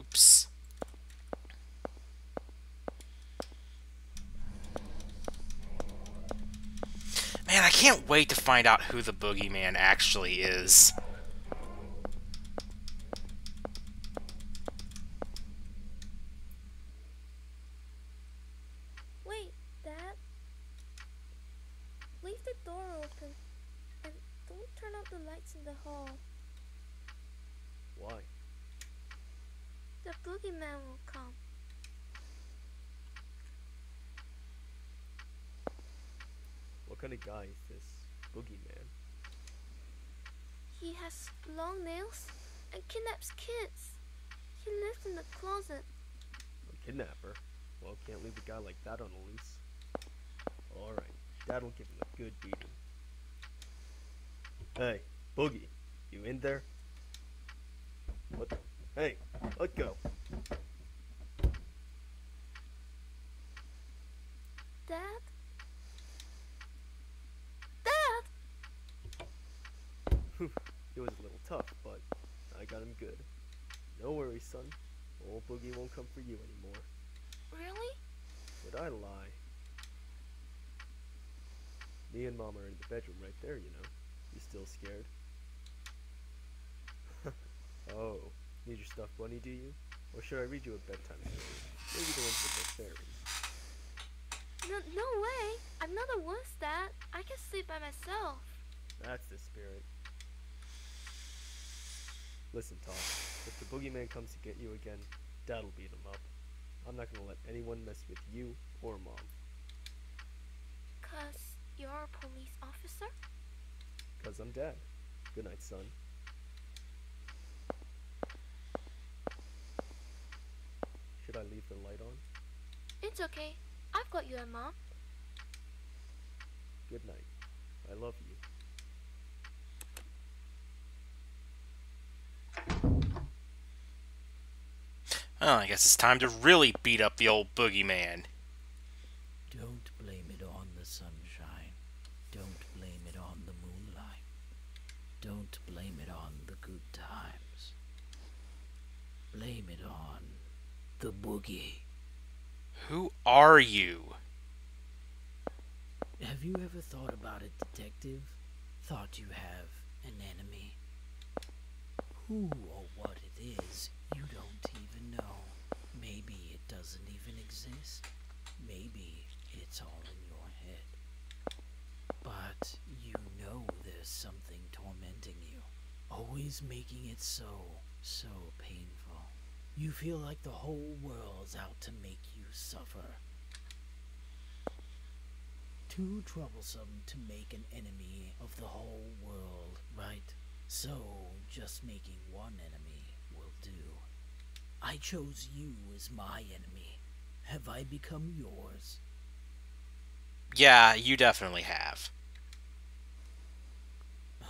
Oops. Man, I can't wait to find out who the boogeyman actually is. Wait, Dad? Leave the door open and don't turn out the lights in the hall. Why? The boogeyman will come. What kind of guy is this boogeyman? He has long nails and kidnaps kids. He lives in the closet. A kidnapper? Well, can't leave a guy like that on a lease. Alright, Dad'll give him a good beating. Hey, Boogie, you in there? What the? Hey, let go. Dad? Dad! It was a little tough, but I got him good. No worries, son. Old Boogie won't come for you anymore. Really? Did I lie? Me and Mom are in the bedroom right there, you know. You still scared? Oh, need your stuffed bunny, do you? Or should I read you a bedtime story? Maybe the ones with the fairies. No way! I'm not a wuss, Dad. I can sleep by myself. That's the spirit. Listen, Tom. If the boogeyman comes to get you again, Dad'll beat him up. I'm not gonna let anyone mess with you or Mom. 'Cause you're a police officer? 'Cause I'm Dad. Good night, son. Should I leave the light on? It's okay. I've got you and Mom. Good night. I love you. Oh, I guess it's time to really beat up the old boogeyman. Don't blame it on the sunshine. Don't blame it on the moonlight. Don't blame it on the good times. Blame it on the boogie. Who are you? Have you ever thought about it, detective? Thought you have an enemy? Who or what it is, you don't even know. Maybe it doesn't even exist. Maybe it's all in your head. But you know there's something tormenting you. Always making it so painful. You feel like the whole world's out to make you suffer. Too troublesome to make an enemy of the whole world, right? So, just making one enemy will do. I chose you as my enemy. Have I become yours? Yeah, you definitely have.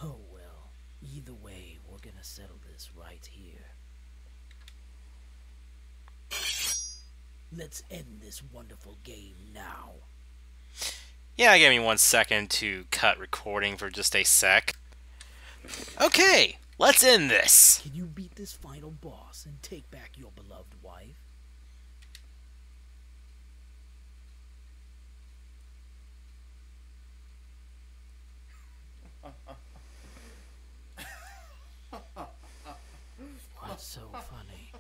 Oh well, either way, we're gonna settle this right here. Let's end this wonderful game now. Yeah, give me 1 second to cut recording for just a sec. Okay, let's end this. Can you beat this final boss and take back your beloved wife? What's so funny?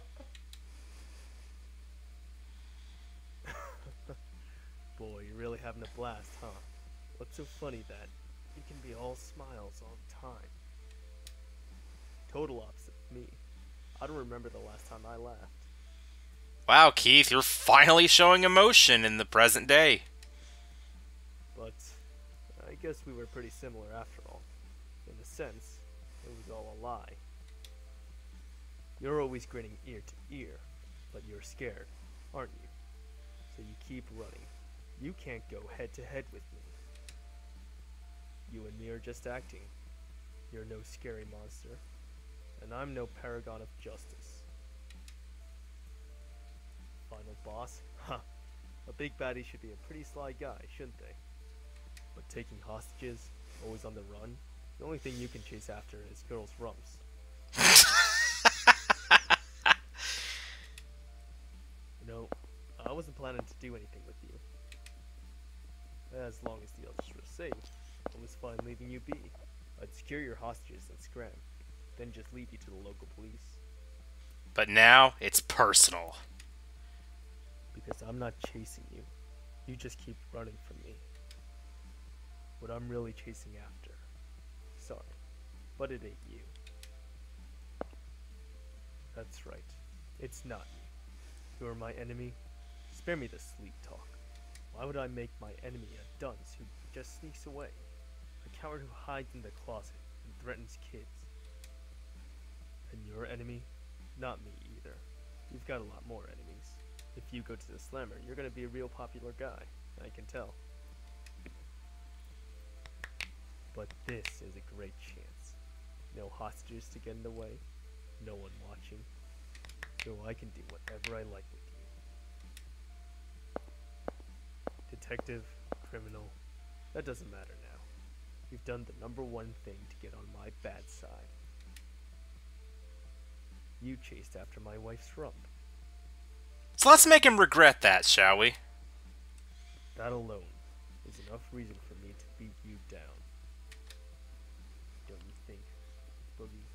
Boy, you're really having a blast, huh? What's so funny that you can be all smiles all the time? Total opposite of me. I don't remember the last time I laughed. Wow, Keith, you're finally showing emotion in the present day. But I guess we were pretty similar after all. In a sense, it was all a lie. You're always grinning ear to ear, but you're scared, aren't you? So you keep running. You can't go head to head with me. You and me are just acting. You're no scary monster, and I'm no paragon of justice. Final boss? Huh. A big baddie should be a pretty sly guy, shouldn't they? But taking hostages, always on the run, the only thing you can chase after is girls' rumps. You know, I wasn't planning to do anything with you. As long as the others were safe, I was fine leaving you be. I'd secure your hostages and scram, then just lead you to the local police. But now, it's personal. Because I'm not chasing you. You just keep running from me. What I'm really chasing after. Sorry, but it ain't you. That's right. It's not you. You're my enemy. Spare me the sleep talk. Why would I make my enemy a dunce who just sneaks away? A coward who hides in the closet and threatens kids. And your enemy? Not me either. You've got a lot more enemies. If you go to the slammer, you're gonna be a real popular guy. I can tell. But this is a great chance. No hostages to get in the way. No one watching. So I can do whatever I like with you. Detective, criminal, that doesn't matter now. You've done the #1 thing to get on my bad side. You chased after my wife's rump. So let's make him regret that, shall we? That alone is enough reason for me to beat you down. Don't you think, Boogie?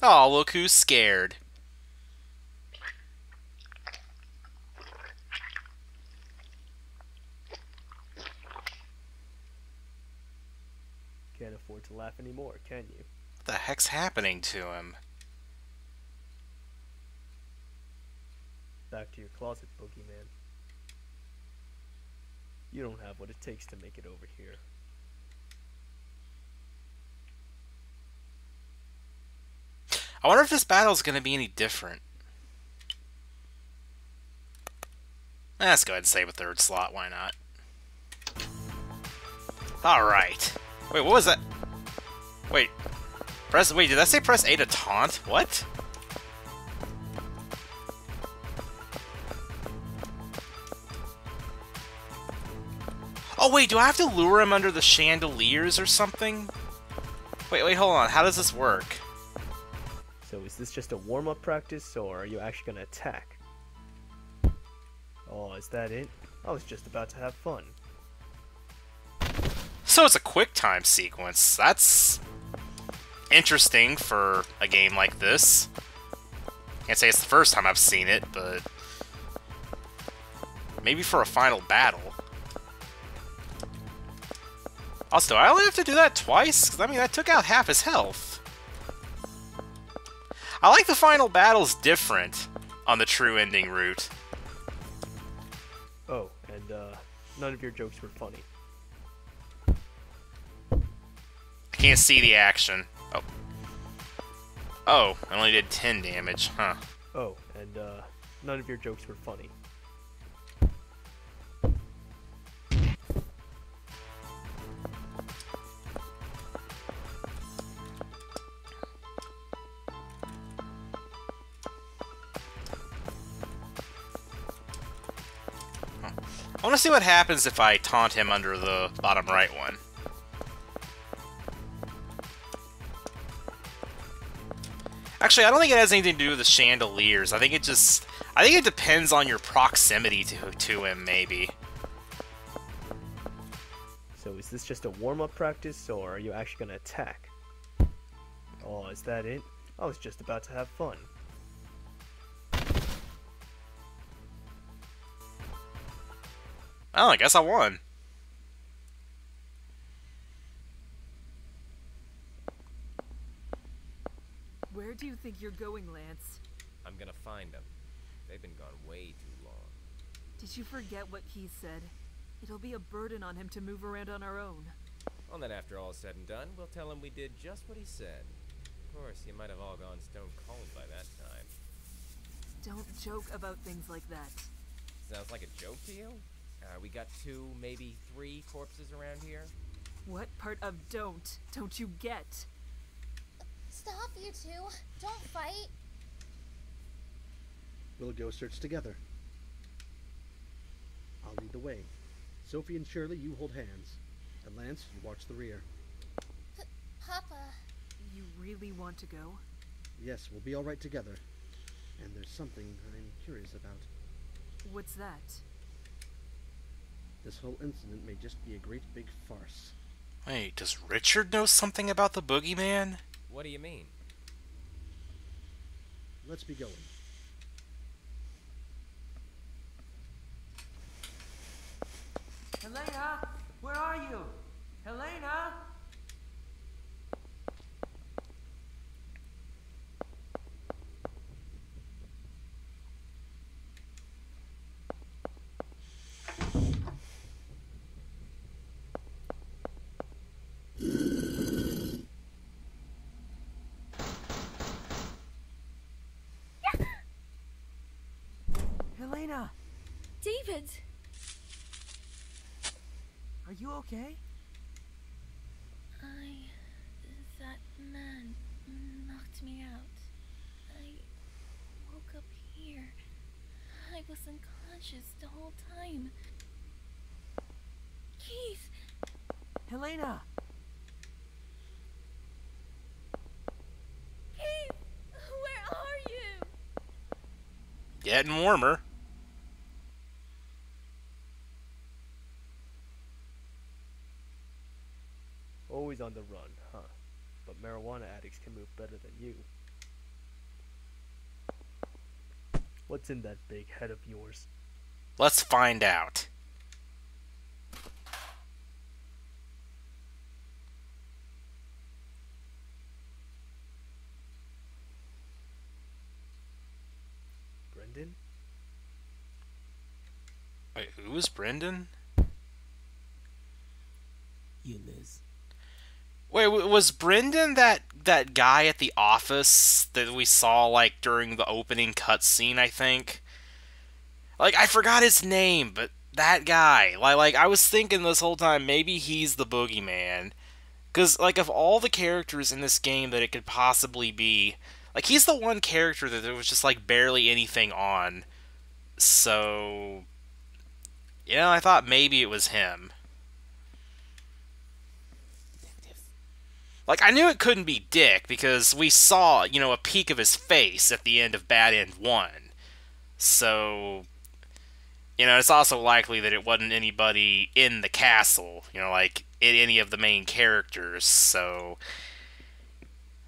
Oh, look who's scared. Can't afford to laugh anymore, can you? What the heck's happening to him? Back to your closet, Boogie Man. You don't have what it takes to make it over here. I wonder if this battle's gonna be any different. Let's go ahead and save a third slot, why not? Alright. Wait, what was that? Wait. Wait, did I say press A to taunt? What? Oh wait, do I have to lure him under the chandeliers or something? Wait, hold on. How does this work? So is this just a warm-up practice, or are you actually gonna attack? Oh, is that it? I was just about to have fun. So it's a quick time sequence. That's interesting for a game like this. Can't say it's the first time I've seen it, but maybe for a final battle. Also, I only have to do that twice? 'Cause, I mean, that took out half his health. I like the final battle's different on the true ending route. Oh, and none of your jokes were funny. I can't see the action. Oh. Oh, I only did 10 damage, huh. Oh, and none of your jokes were funny. I want to see what happens if I taunt him under the bottom right one. Actually, I don't think it has anything to do with the chandeliers. I think it depends on your proximity to him, maybe. So is this just a warm-up practice, or are you actually gonna attack? Oh, is that it? I was just about to have fun. Well, I guess I won. Where do you think you're going, Lance? I'm gonna find them. They've been gone way too long. Did you forget what he said? It'll be a burden on him to move around on our own. Well, then after all is said and done, we'll tell him we did just what he said. Of course, you might have all gone stone cold by that time. Don't joke about things like that. Sounds like a joke to you? We got 2, maybe 3 corpses around here? What part of don't you get? Stop, you two. Don't fight. We'll go search together. I'll lead the way. Sophie and Shirley, you hold hands. And Lance, you watch the rear. Papa. You really want to go? Yes, we'll be all right together. And there's something I'm curious about. What's that? This whole incident may just be a great big farce. Wait, does Richard know something about the Boogie Man? What do you mean? Let's be going. Helena, where are you? Helena? Helena! David! Are you okay? That man knocked me out. I woke up here. I was unconscious the whole time. Keith! Helena! Keith! Where are you? Getting warmer. Always on the run, huh? But marijuana addicts can move better than you. What's in that big head of yours? Let's find out. Brendan? Wait, who is Brendan? You, Liz. Wait, was Brendan that guy at the office that we saw, like, during the opening cutscene, I think? Like, I forgot his name, but that guy. Like, I was thinking this whole time, maybe he's the Boogeyman. Because, like, of all the characters in this game that it could possibly be, like, he's the one character that there was just, like, barely anything on. So, yeah, I thought maybe it was him. Like, I knew it couldn't be Dick, because we saw, you know, a peek of his face at the end of Bad End 1. So, you know, it's also likely that it wasn't anybody in the castle, you know, like, any of the main characters, so...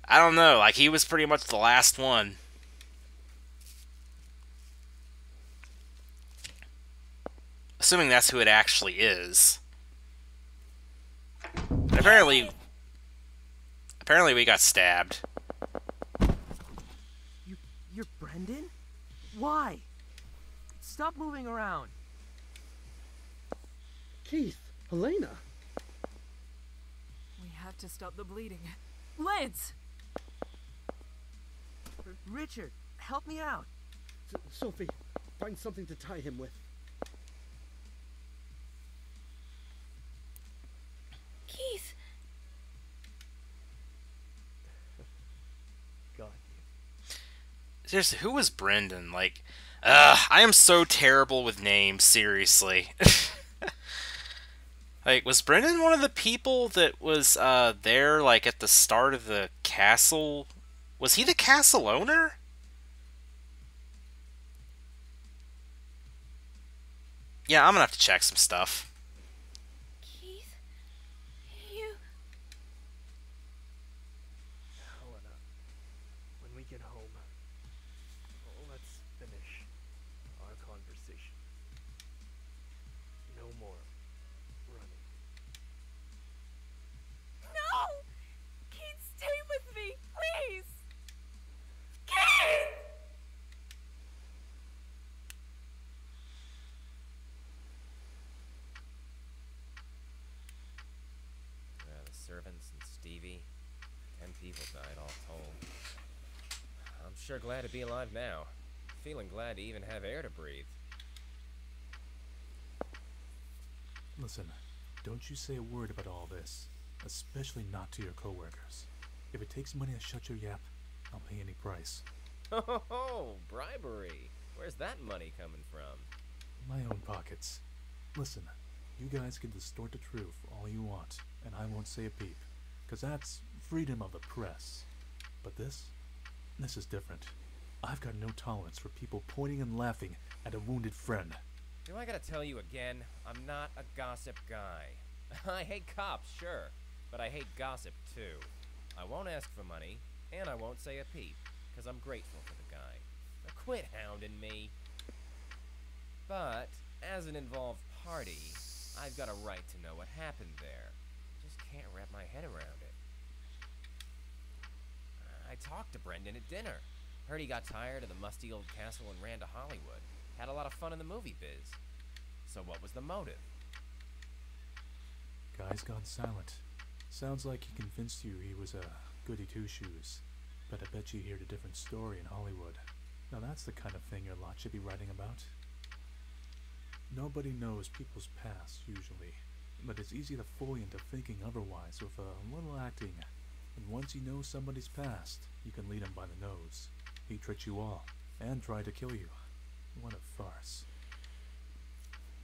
I don't know, like, he was pretty much the last one. Assuming that's who it actually is. And apparently we got stabbed. You're Brendan? Why? Stop moving around. Keith, Helena. We have to stop the bleeding. Lance! Richard, help me out. Sophie, find something to tie him with. Keith! God. Seriously, who was Brendan? Like, I am so terrible with names, seriously. Like, was Brendan one of the people that was, there, like, at the start of the castle? Was he the castle owner? Yeah, I'm gonna have to check some stuff. Keith? You... Helena, when we get home, let's finish our conversation. No more running. No! Keith, stay with me, please! Keith! The servants and Stevie. 10 people died all told. I'm sure glad to be alive now. Feeling glad to even have air to breathe. Listen, don't you say a word about all this. Especially not to your coworkers. If it takes money to shut your yap, I'll pay any price. Oh, bribery. Where's that money coming from? My own pockets. Listen, you guys can distort the truth all you want, and I won't say a peep. Cause that's freedom of the press. But this is different. I've got no tolerance for people pointing and laughing at a wounded friend. Do I gotta tell you again? I'm not a gossip guy. I hate cops, sure, but I hate gossip too. I won't ask for money, and I won't say a peep, because I'm grateful for the guy. Now quit hounding me. But, as an involved party, I've got a right to know what happened there. Just can't wrap my head around it. I talked to Brendan at dinner. Heard he got tired of the musty old castle and ran to Hollywood. Had a lot of fun in the movie biz. So what was the motive? Guy's gone silent. Sounds like he convinced you he was a goody two-shoes. But I bet you heard a different story in Hollywood. Now that's the kind of thing your lot should be writing about. Nobody knows people's past, usually. But it's easy to fool you into thinking otherwise with a little acting. And once you know somebody's past, you can lead him by the nose. He tricked you all, and tried to kill you. What a farce.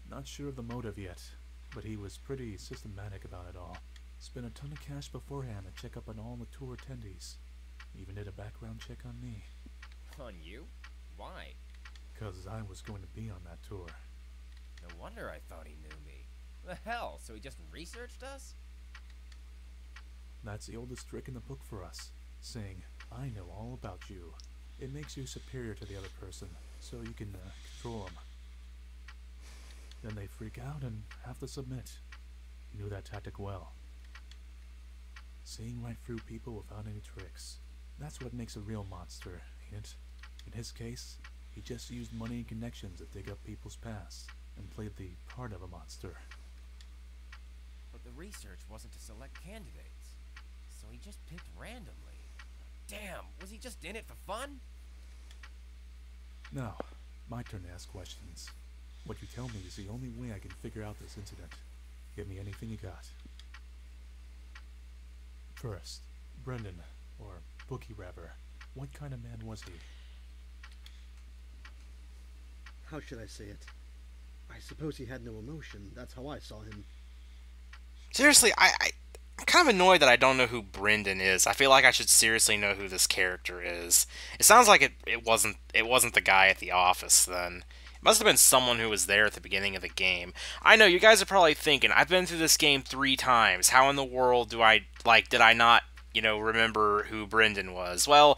Not sure of the motive yet, but he was pretty systematic about it all. Spent a ton of cash beforehand to check up on all the tour attendees. Even did a background check on me. On you? Why? 'Cause I was going to be on that tour. No wonder I thought he knew me. The hell, so he just researched us? That's the oldest trick in the book for us, saying, I know all about you. It makes you superior to the other person, so you can control them. Then they freak out and have to submit. You knew that tactic well. Seeing right through people without any tricks. That's what makes a real monster, ain't it? In his case, he just used money and connections to dig up people's past and played the part of a monster. But the research wasn't to select candidates, so he just picked randomly. Damn, was he just in it for fun? Now, my turn to ask questions. What you tell me is the only way I can figure out this incident. Give me anything you got. First, Brendan, or Boogie rather, what kind of man was he? How should I say it? I suppose he had no emotion. That's how I saw him. Seriously, I'm kind of annoyed that I don't know who Brendan is. I feel like I should seriously know who this character is. It sounds like it wasn't the guy at the office then. It must have been someone who was there at the beginning of the game. I know, you guys are probably thinking, I've been through this game 3 times. How in the world did I not, remember who Brendan was? Well,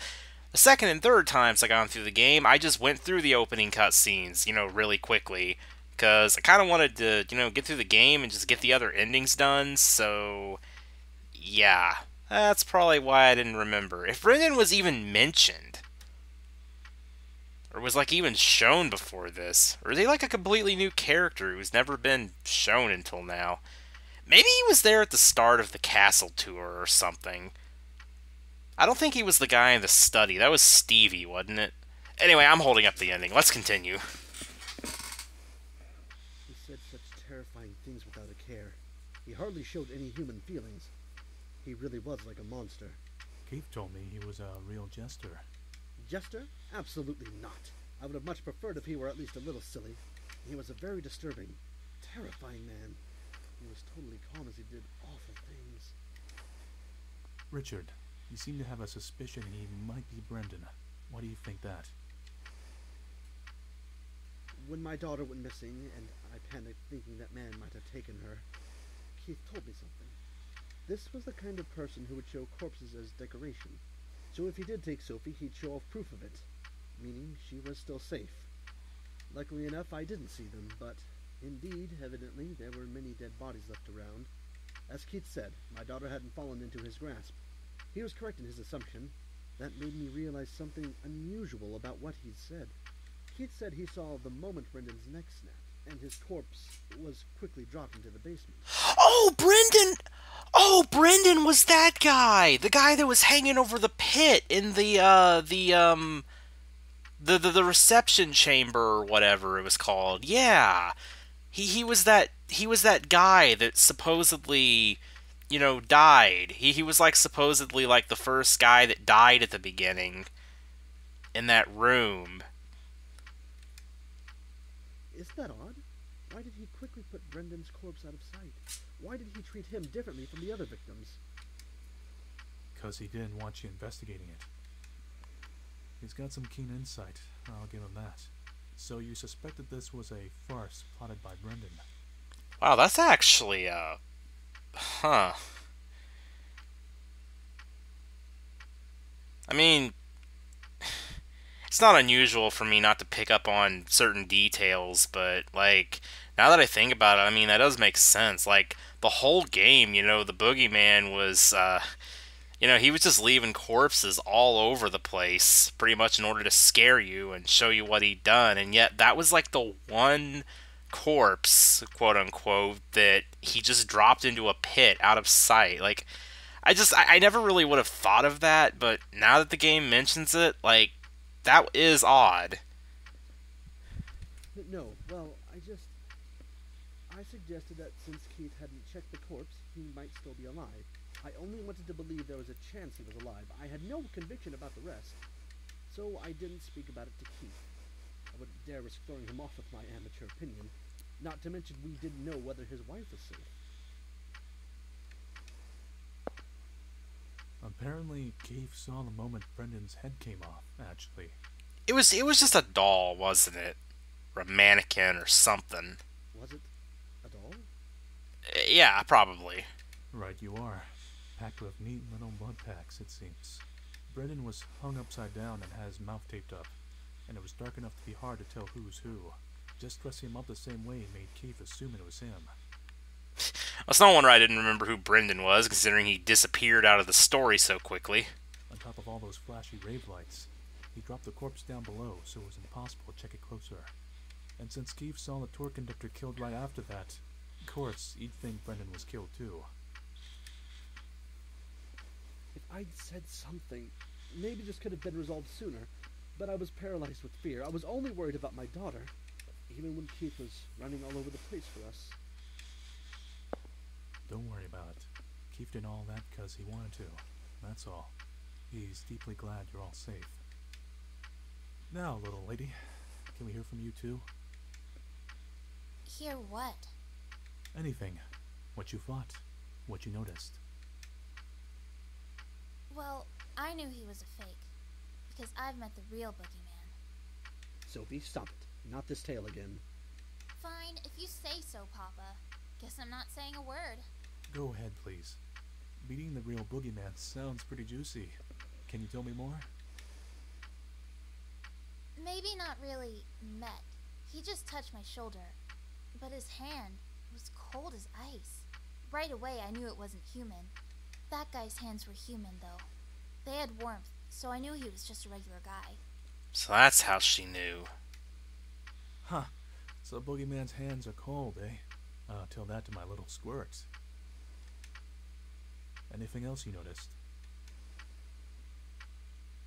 the second and third times I gone through the game, I just went through the opening cutscenes, really quickly. Because I kind of wanted to, get through the game and just get the other endings done, so yeah, that's probably why I didn't remember. If Brendan was even mentioned, or was even shown before this, or is he a completely new character who's never been shown until now? Maybe he was there at the start of the castle tour or something. I don't think he was the guy in the study. That was Stevie, wasn't it? Anyway, I'm holding up the ending. Let's continue. He said such terrifying things without a care. He hardly showed any human feelings. He really was like a monster. Keith told me he was a real jester. Jester? Absolutely not. I would have much preferred if he were at least a little silly. He was a very disturbing, terrifying man. He was totally calm as he did awful things. Richard, you seem to have a suspicion he might be Brendan. Why do you think that? When my daughter went missing, and I panicked thinking that man might have taken her, Keith told me something. This was the kind of person who would show corpses as decoration. So if he did take Sophie, he'd show off proof of it, meaning she was still safe. Luckily enough, I didn't see them, but indeed, evidently, there were many dead bodies left around. As Keith said, my daughter hadn't fallen into his grasp. He was correct in his assumption. That made me realize something unusual about what he'd said. Keith said he saw the moment Brendan's neck snapped, and his corpse was quickly dropped into the basement. Oh, Brendan! Oh, Brendan was that guy! The guy that was hanging over the pit in the reception chamber or whatever it was called. Yeah. He was that guy that supposedly, died. He was supposedly the first guy that died at the beginning in that room. Isn't that odd? Why did he quickly put Brendan's corpse out of sight? Why did he treat him differently from the other victims? Because he didn't want you investigating it. He's got some keen insight, I'll give him that. So you suspected this was a farce plotted by Brendan? Wow, that's actually, huh. I mean, it's not unusual for me not to pick up on certain details, but, now that I think about it, I mean, that does make sense. The whole game, the Boogie Man was, he was just leaving corpses all over the place, pretty much in order to scare you and show you what he'd done, and yet that was, the one corpse, quote-unquote, that he just dropped into a pit out of sight. I never really would have thought of that, but now that the game mentions it, that is odd. No, well, I suggested that since Keith hadn't checked the corpse, he might still be alive. I only wanted to believe there was a chance he was alive. I had no conviction about the rest, so I didn't speak about it to Keith. I wouldn't dare risk throwing him off with my amateur opinion, not to mention we didn't know whether his wife was safe. Apparently, Keith saw the moment Brendan's head came off, actually. It was just a doll, wasn't it? Or a mannequin or something. Was it a doll? Yeah, probably. Right you are. Packed with neat little blood packs, it seems. Brendan was hung upside down and had his mouth taped up. and it was dark enough to be hard to tell who's who. Just dressing him up the same way made Keith assume it was him. It's no wonder I didn't remember who Brendan was, considering he disappeared out of the story so quickly. On top of all those flashy rave lights, he dropped the corpse down below, so it was impossible to check it closer. And since Keith saw the tour conductor killed right after that, of course, he'd think Brendan was killed too. If I'd said something, maybe this could have been resolved sooner, but I was paralyzed with fear. I was only worried about my daughter, even when Keith was running all over the place for us. Don't worry about it. Keith did all that because he wanted to. That's all. He's deeply glad you're all safe. Now, little lady, can we hear from you too? Hear what? Anything. What you thought. What you noticed. Well, I knew he was a fake, because I've met the real Boogie Man. Sophie, stop it. Not this tale again. Fine, if you say so, Papa. Guess I'm not saying a word. Go ahead, please. Meeting the real Boogie Man sounds pretty juicy. Can you tell me more? Maybe not really met. He just touched my shoulder. But his hand was cold as ice. Right away I knew it wasn't human. That guy's hands were human, though. They had warmth, so I knew he was just a regular guy. So that's how she knew. Huh. So Boogie Man's hands are cold, eh? Tell that to my little squirts. Anything else you noticed?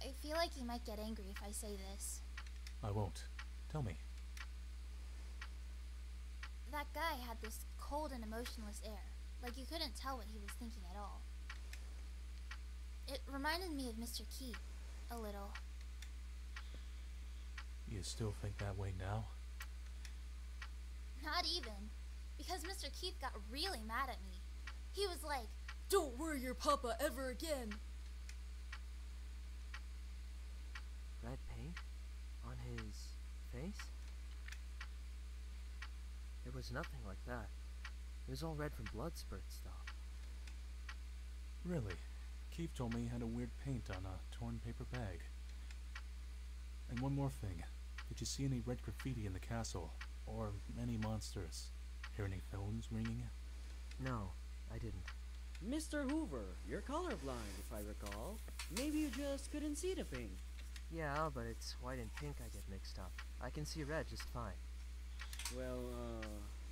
I feel like he might get angry if I say this. I won't. Tell me. That guy had this cold and emotionless air, like you couldn't tell what he was thinking at all. It reminded me of Mr. Keith, a little. You still think that way now? Not even, because Mr. Keith got really mad at me. He was like, "Don't worry your papa ever again." Red paint? On his face? There was nothing like that. It was all red from blood spurt stuff. Really? Keith told me he had a weird paint on a torn paper bag. And one more thing. Did you see any red graffiti in the castle? Or any monsters? Hear any phones ringing? No, I didn't. Mr. Hoover, you're colorblind, if I recall. Maybe you just couldn't see the thing. Yeah, but it's white and pink I get mixed up. I can see red just fine. Well,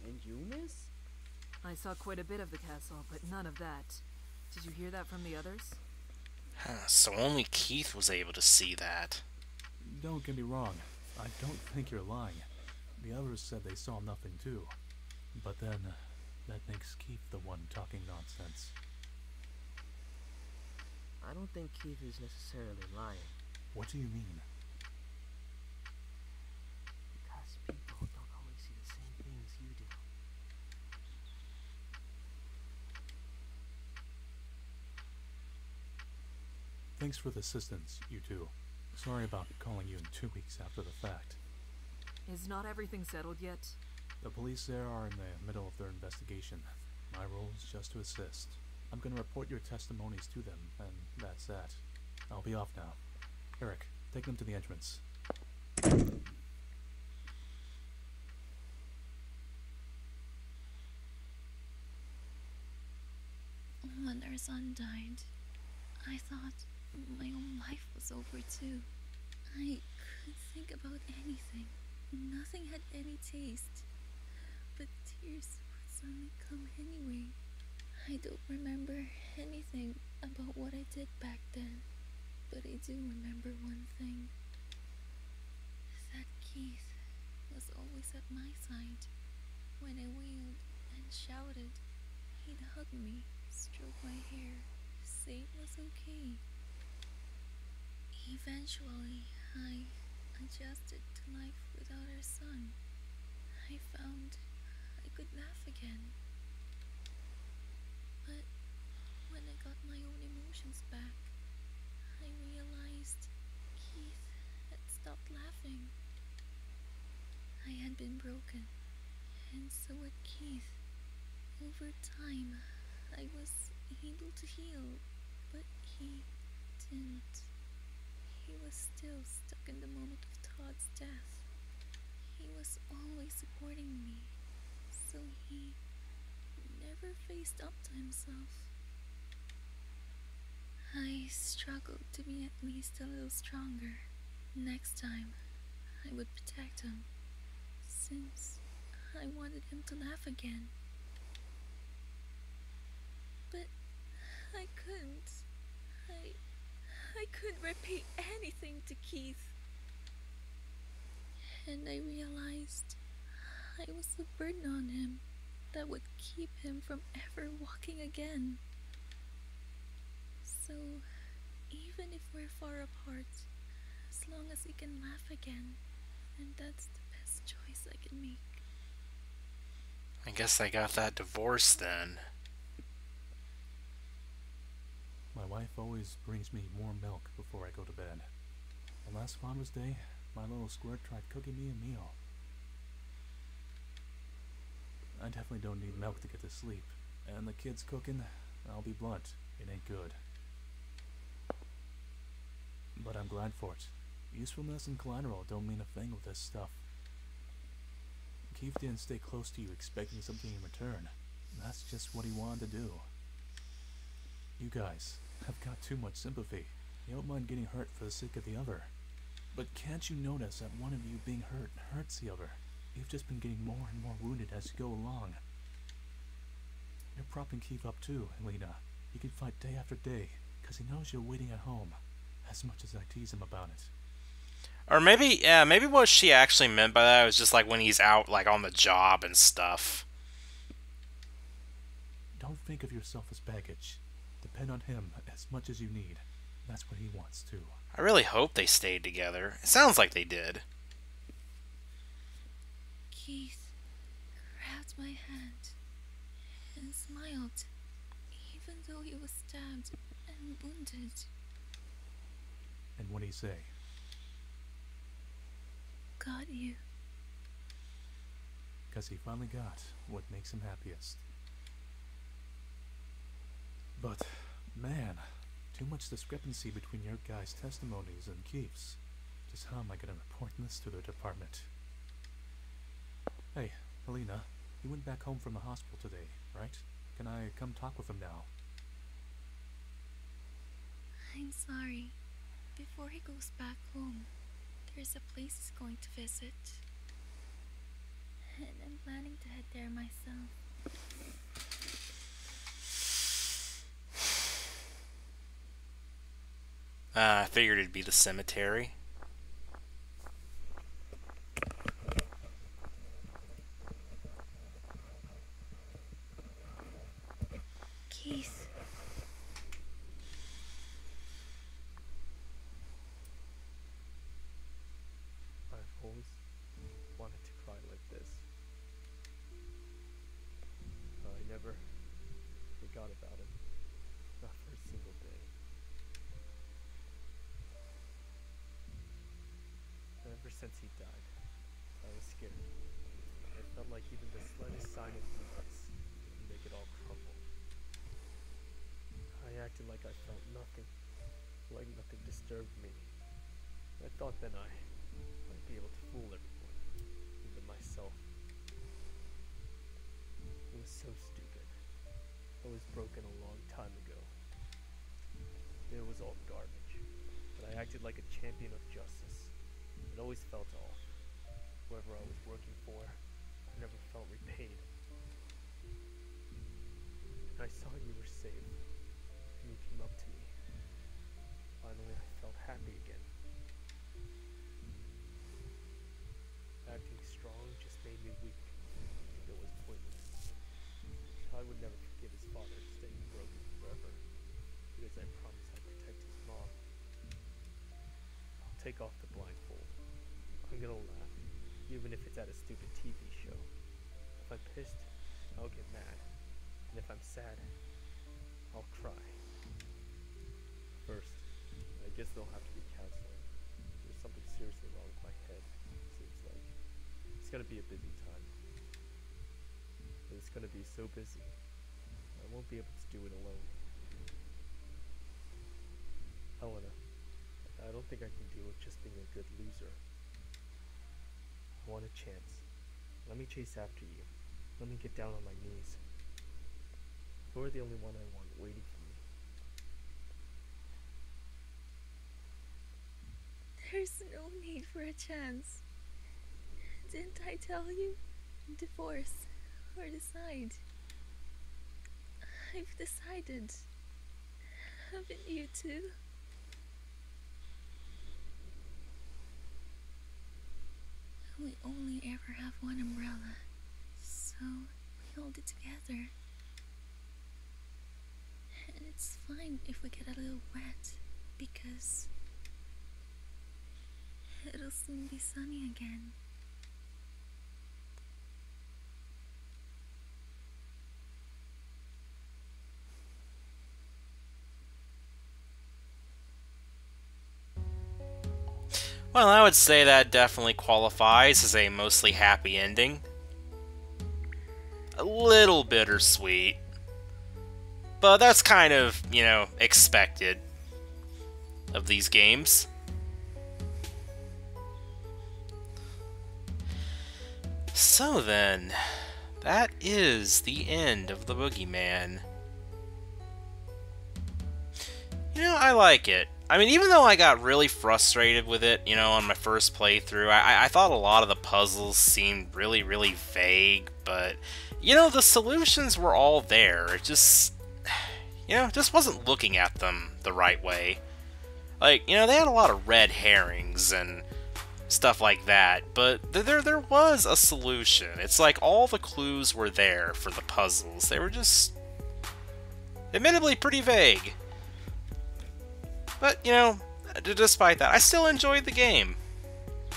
and you, miss? I saw quite a bit of the castle, but none of that. Did you hear that from the others? So only Keith was able to see that. Don't get me wrong. I don't think you're lying. The others said they saw nothing too. But then, that makes Keith the one talking nonsense. I don't think Keith is necessarily lying. What do you mean? Because people don't always see the same things you do. Thanks for the assistance, you two. Sorry about calling you in 2 weeks after the fact. Is not everything settled yet? The police there are in the middle of their investigation. My role is just to assist. I'm gonna report your testimonies to them, and that's that. I'll be off now. Eric, take them to the entrance. When our son died, I thought my own life was over too. I couldn't think about anything. Nothing had any taste. But tears would suddenly come anyway. I don't remember anything about what I did back then. But I do remember one thing. That Keith was always at my side. When I wailed and shouted, he'd hug me, stroke my hair, say it was okay. Eventually, I adjusted to life without our son. I found I could laugh again. But when I got my own emotions back, I realized Keith had stopped laughing. I had been broken, and so had Keith. Over time, I was able to heal, but he didn't. He was still stuck in the moment of Todd's death, he was always supporting me, so he never faced up to himself. I struggled to be at least a little stronger. Next time, I would protect him, since I wanted him to laugh again. But I couldn't. I couldn't repay anything to Keith. And I realized I was a burden on him that would keep him from ever walking again. So, even if we're far apart, as long as we can laugh again, then that's the best choice I can make. I guess I got that divorce then. My wife always brings me warm milk before I go to bed. And last Father's Day, my little squirt tried cooking me a meal. I definitely don't need milk to get to sleep. And the kids cooking, I'll be blunt, it ain't good. But I'm glad for it. Usefulness and collateral don't mean a thing with this stuff. Keith didn't stay close to you expecting something in return. That's just what he wanted to do. You guys have got too much sympathy. You don't mind getting hurt for the sake of the other. But can't you notice that one of you being hurt hurts the other? You've just been getting more and more wounded as you go along. You're propping Keith up too, Helena. He can fight day after day, because he knows you're waiting at home, as much as I tease him about it. Or maybe, yeah, maybe what she actually meant by that was just like when he's out, like on the job and stuff. Don't think of yourself as baggage. Depend on him as much as you need. That's what he wants too. I really hope they stayed together. It sounds like they did. Keith grabbed my hand and smiled, even though he was stabbed and wounded. And what did he say? Got you. Because he finally got what makes him happiest. But, man, too much discrepancy between your guys' testimonies and Keith's. Just how am I going to report this to the department? Hey, Helena, he went back home from the hospital today, right? Can I come talk with him now? I'm sorry. Before he goes back home, there's a place he's going to visit. And I'm planning to head there myself. I figured it'd be the cemetery. Keith. I've always wanted to cry like this. I never forgot about him. Not for a single day. Ever since he died, I was scared. I felt like even the slightest sign of weakness would make it all crumble. I acted like I felt nothing, like nothing disturbed me. I thought then I might be able to fool everyone, even myself. It was so stupid. I was broken a long time ago. It was all garbage, but I acted like a champion of justice. It always felt off. Whoever I was working for, I never felt repaid. And I saw you were safe, and you came up to me. Finally, I felt happy again. Acting strong just made me weak. It was pointless. I would never forgive his father staying broken forever, because I promised I'd protect his mom. I'll take off the blindfold. I'm gonna laugh, even if it's at a stupid TV show. If I'm pissed, I'll get mad. And if I'm sad, I'll cry. First, I guess there'll have to be counseling. There's something seriously wrong with my head, seems like. It's gonna be a busy time. But it's gonna be so busy, I won't be able to do it alone. Helena, I don't think I can deal with just being a good loser. I want a chance. Let me chase after you. Let me get down on my knees. You're the only one I want waiting for me. There's no need for a chance. Didn't I tell you? Divorce or decide. I've decided. Haven't you too? We only ever have one umbrella, so we hold it together. And it's fine if we get a little wet, because it'll soon be sunny again. Well, I would say that definitely qualifies as a mostly happy ending. A little bittersweet. But that's kind of, you know, expected of these games. So then, that is the end of the Boogie Man. You know, I like it. I mean, even though I got really frustrated with it, you know, on my first playthrough, I thought a lot of the puzzles seemed really, really vague, but, you know, the solutions were all there. It just, you know, just wasn't looking at them the right way. Like, you know, they had a lot of red herrings and stuff like that, but there was a solution. It's like all the clues were there for the puzzles. They were just, admittedly, pretty vague. But, you know, despite that, I still enjoyed the game. A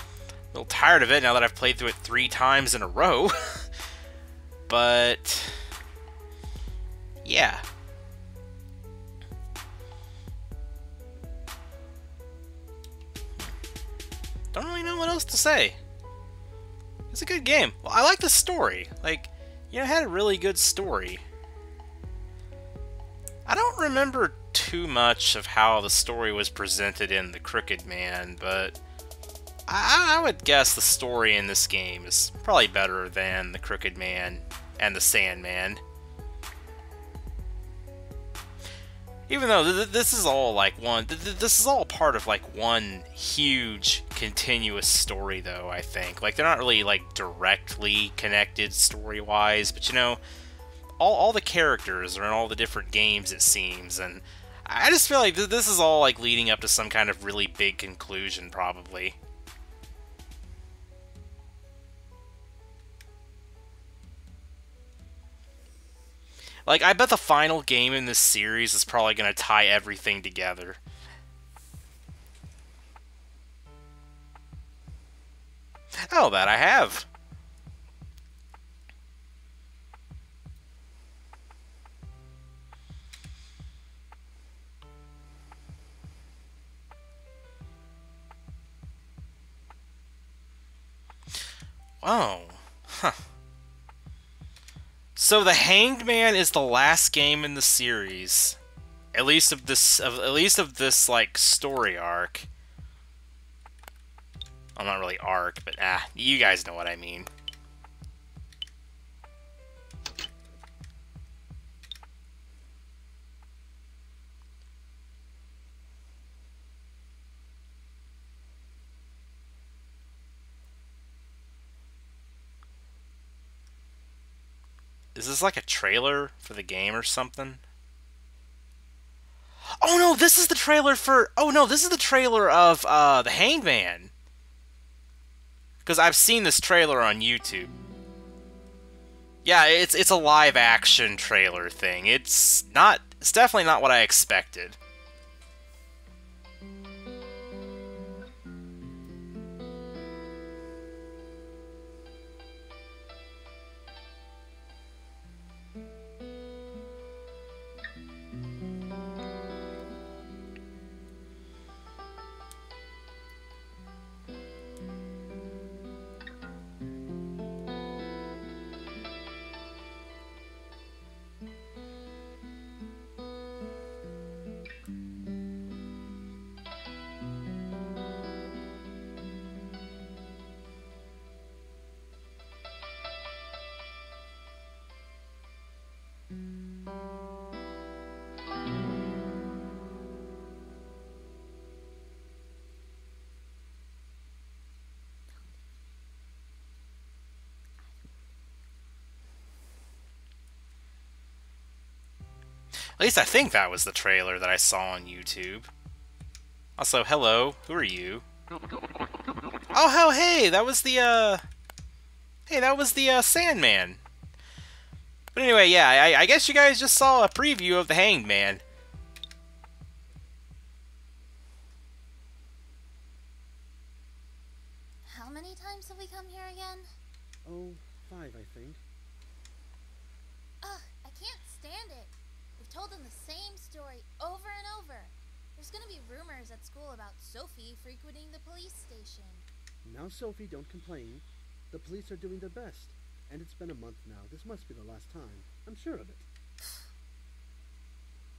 little tired of it now that I've played through it 3 times in a row. But, yeah. Don't really know what else to say. It's a good game. Well, I like the story. Like, you know, it had a really good story. I don't remember too much of how the story was presented in The Crooked Man, but I would guess the story in this game is probably better than The Crooked Man and The Sandman. Even though this is all like this is all part of like one huge continuous story, though, I think. Like, they're not really like directly connected story-wise, but you know, all the characters are in all the different games, it seems, and I just feel like this is all like leading up to some kind of really big conclusion, probably. Like, I bet the final game in this series is probably going to tie everything together. Oh, that I have. Oh, huh. So the Hanged Man is the last game in the series, at least of this like story arc. Well, not really arc, but you guys know what I mean. Is this like a trailer for the game or something? Oh no, this is the trailer for... Oh no, this is the trailer of The Hanged Man. Because I've seen this trailer on YouTube. Yeah, it's a live action trailer thing. It's definitely not what I expected. At least I think that was the trailer that I saw on YouTube. Also, hello, who are you? Oh, hey, that was the, Sandman. But anyway, yeah, I guess you guys just saw a preview of the Hanged Man. How many times have we come here again? Oh, 5, I think. Ugh, I can't stand it. We've told them the same story over and over. There's gonna be rumors at school about Sophie frequenting the police station. Now, Sophie, don't complain. The police are doing their best. And it's been a month now. This must be the last time. I'm sure of it.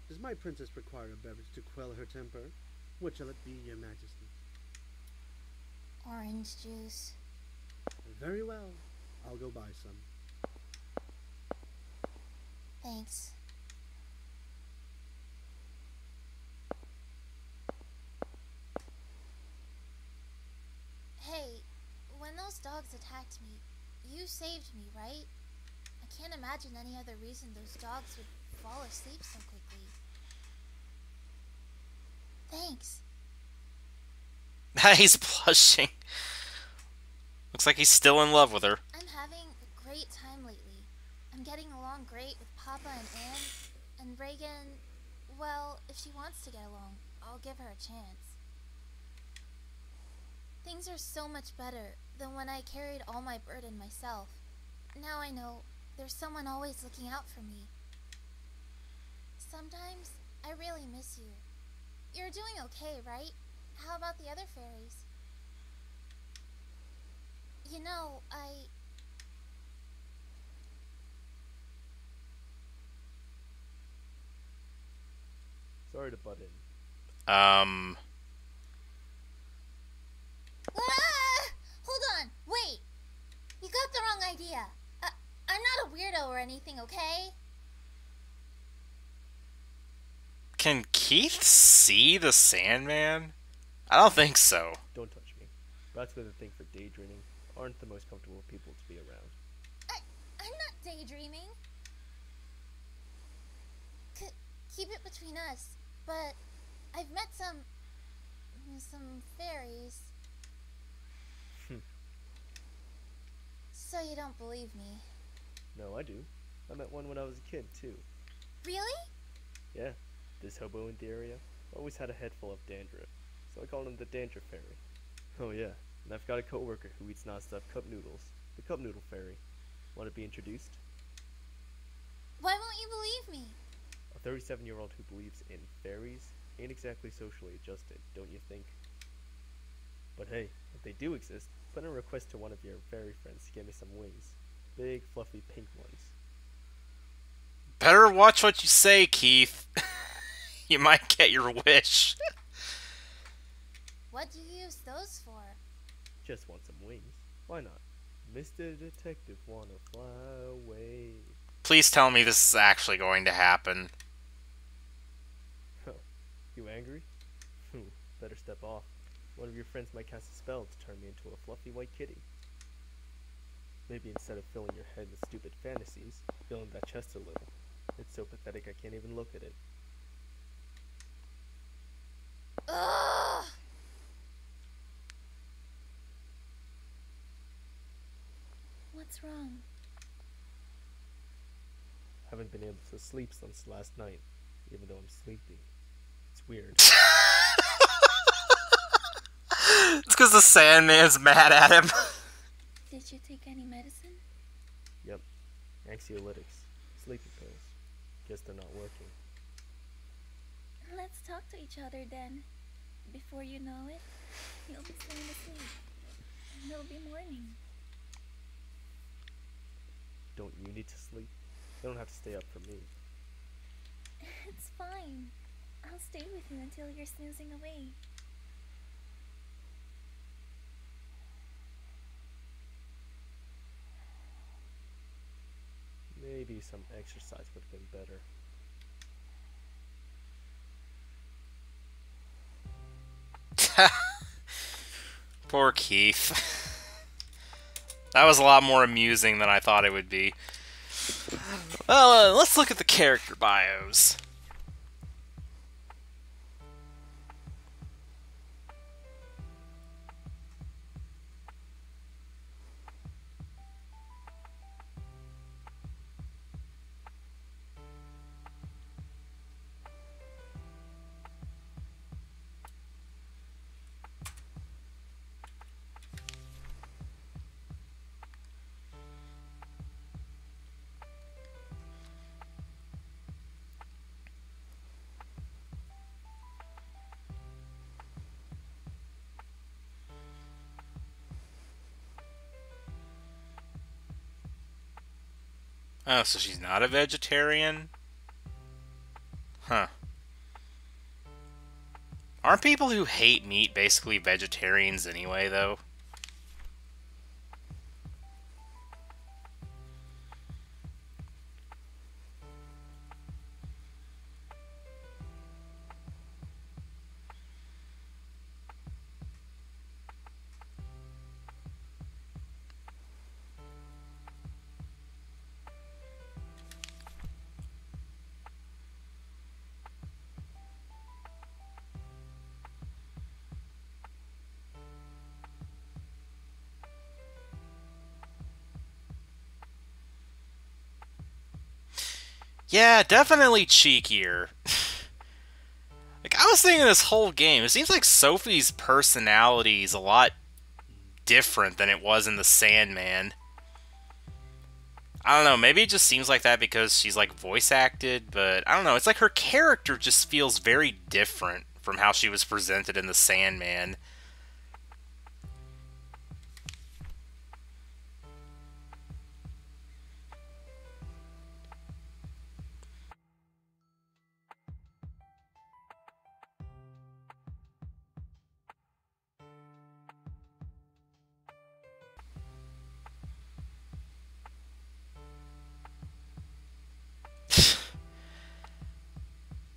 Does my princess require a beverage to quell her temper? What shall it be, your majesty? Orange juice. Very well. I'll go buy some. Thanks. Hey, when those dogs attacked me, you saved me, right? I can't imagine any other reason those dogs would fall asleep so quickly. Thanks. He's blushing. Looks like he's still in love with her. I'm having a great time lately. I'm getting along great with Papa and Anne, and Reagan, well, if she wants to get along, I'll give her a chance. Things are so much better than when I carried all my burden myself. Now I know there's someone always looking out for me. Sometimes I really miss you. You're doing okay, right? How about the other fairies? You know, Sorry to butt in. Ah! Hold on, wait! You got the wrong idea. I'm not a weirdo or anything, okay? Can Keith see the Sandman? I don't think so. Don't touch me. Rats with a thing for daydreaming aren't the most comfortable people to be around. I'm not daydreaming. Keep it between us, but I've met some fairies. So you don't believe me? No, I do. I met one when I was a kid, too. Really? Yeah, this hobo in the area always had a head full of dandruff, so I called him the Dandruff Fairy. Oh yeah, and I've got a coworker who eats non-stop cup noodles, the Cup Noodle Fairy. Want to be introduced? Why won't you believe me? A 37-year-old who believes in fairies ain't exactly socially adjusted, don't you think? But hey, if they do exist, put in a request to one of your fairy friends to get me some wings. Big, fluffy, pink ones. Better watch what you say, Keith. You might get your wish. What do you use those for? Just want some wings. Why not? Mr. Detective wanna fly away. Please tell me this is actually going to happen. Huh. You angry? Better step off. One of your friends might cast a spell to turn me into a fluffy white kitty. Maybe instead of filling your head with stupid fantasies, fill in that chest a little. It's so pathetic I can't even look at it. Ugh! What's wrong? Haven't been able to sleep since last night, even though I'm sleepy. It's weird. It's because the Sandman's mad at him. Did you take any medicine? Yep. Anxiolytics. Sleeping pills. Guess they're not working. Let's talk to each other then. Before you know it, you'll be staying asleep. And it'll be morning. Don't you need to sleep? You don't have to stay up for me. It's fine. I'll stay with you until you're snoozing away. Maybe some exercise would have been better. Poor Keith. That was a lot more amusing than I thought it would be. Well, let's look at the character bios. Oh, so she's not a vegetarian? Huh. Aren't people who hate meat basically vegetarians anyway, though? Yeah, definitely cheekier. Like, I was thinking this whole game, it seems like Sophie's personality is a lot different than it was in the Sandman. I don't know, maybe it just seems like that because she's, like, voice acted, but I don't know, it's like her character just feels very different from how she was presented in the Sandman.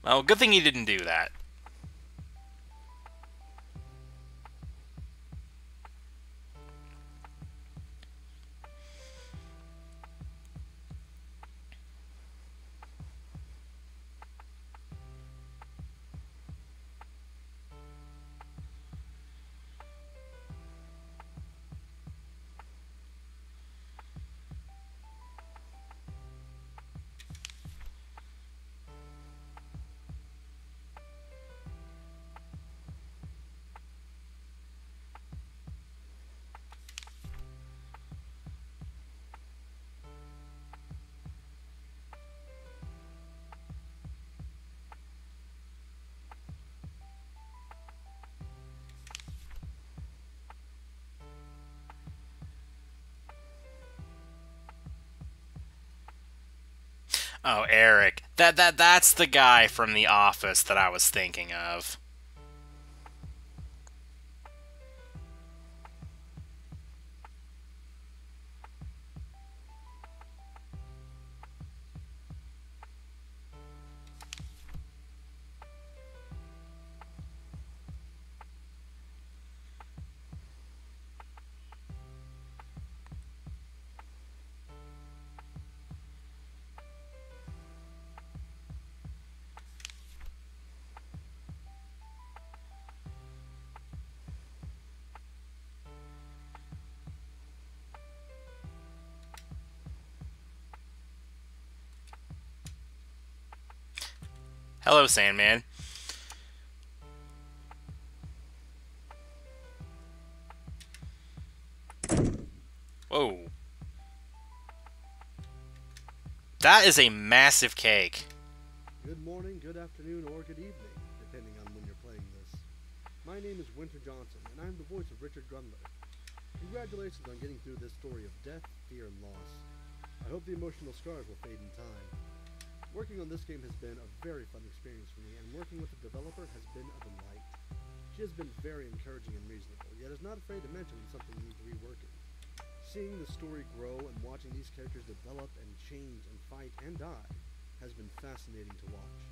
Well, good thing he didn't do that. Oh, Eric. That's the guy from The Office that I was thinking of. Hello, Sandman. Whoa. That is a massive cake. Good morning, good afternoon, or good evening, depending on when you're playing this. My name is Winter Johnson, and I'm the voice of Richard Grundler. Congratulations on getting through this story of death, fear, and loss. I hope the emotional scars will fade in time. Working on this game has been a very fun experience for me, and working with the developer has been a delight. She has been very encouraging and reasonable, yet is not afraid to mention when something needs reworking. Seeing the story grow and watching these characters develop and change and fight and die has been fascinating to watch.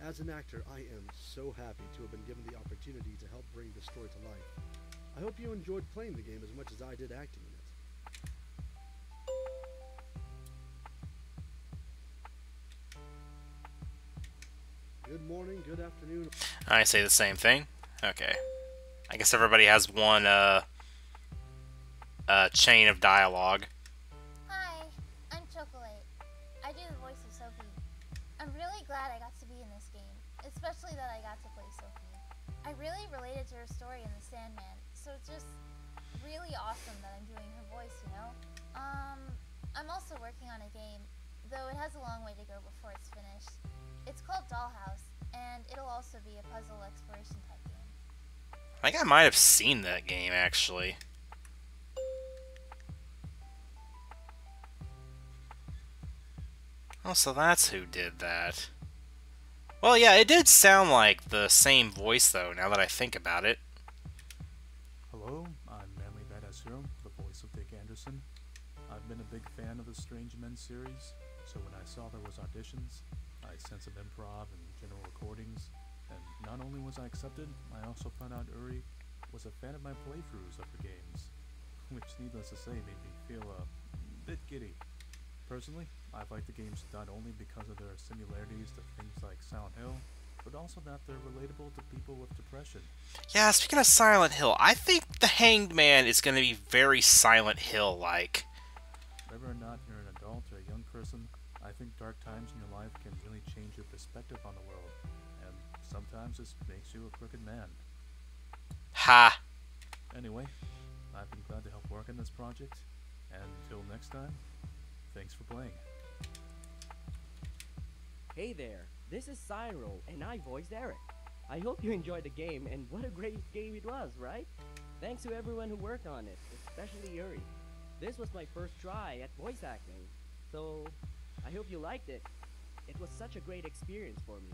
As an actor, I am so happy to have been given the opportunity to help bring the story to life. I hope you enjoyed playing the game as much as I did acting in it. Good morning, good afternoon. I say the same thing. Okay. I guess everybody has one chain of dialogue. Hi, I'm Chocolate. I do the voice of Sophie. I'm really glad I got to be in this game, especially that I got to play Sophie. I really related to her story in The Sandman, so it's just really awesome that I'm doing her voice, you know? I'm also working on a game, though it has a long way to go before it's finished. It's called Dollhouse, and it'll also be a puzzle exploration type game. I think I might have seen that game, actually. Oh, so that's who did that. Well, yeah, it did sound like the same voice, though, now that I think about it. Hello, I'm Manly Badassuro, the voice of Dick Anderson. I've been a big fan of the Strange Men series, so when I saw there was auditions, I sent some improv and general recordings, and not only was I accepted, I also found out Uri was a fan of my playthroughs of the games, which needless to say made me feel a bit giddy. Personally, I've liked the games not only because of their similarities to things like Silent Hill, but also that they're relatable to people with depression. Yeah, speaking of Silent Hill, I think the Hanged Man is going to be very Silent Hill-like. Whether or not you're an adult or a young person, I think dark times in your life can really change your perspective on the world, and sometimes this makes you a crooked man. Ha! Anyway, I've been glad to help work on this project, and until next time, thanks for playing. Hey there, this is Cyril, and I voiced Eric. I hope you enjoyed the game, and what a great game it was, right? Thanks to everyone who worked on it, especially Yuri. This was my first try at voice acting, so I hope you liked it. It was such a great experience for me.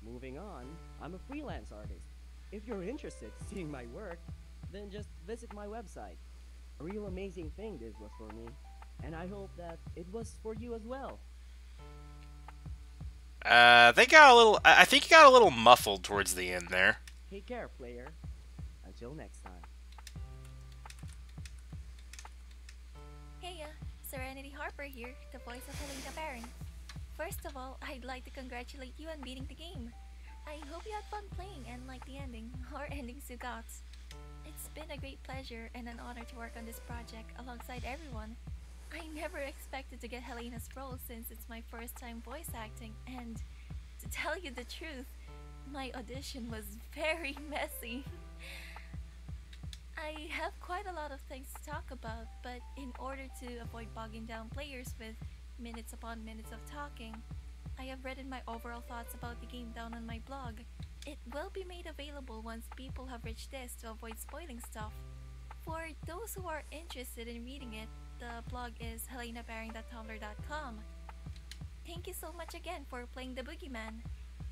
Moving on, I'm a freelance artist. If you're interested in seeing my work, then just visit my website. A real amazing thing this was for me, and I hope that it was for you as well. They got a little... I think you got a little muffled towards the end there. Take care, player. Until next time. Heya, Serenity Harper here, the voice of Helena Baron. First of all, I'd like to congratulate you on beating the game. I hope you had fun playing and liked the ending, or endings you got. It's been a great pleasure and an honor to work on this project alongside everyone. I never expected to get Helena's role since it's my first time voice acting, and to tell you the truth, my audition was very messy. I have quite a lot of things to talk about, but in order to avoid bogging down players with minutes upon minutes of talking, I have written my overall thoughts about the game down on my blog. It will be made available once people have reached this to avoid spoiling stuff. For those who are interested in reading it, the blog is helenabaring.tumblr.com. Thank you so much again for playing the Boogie Man.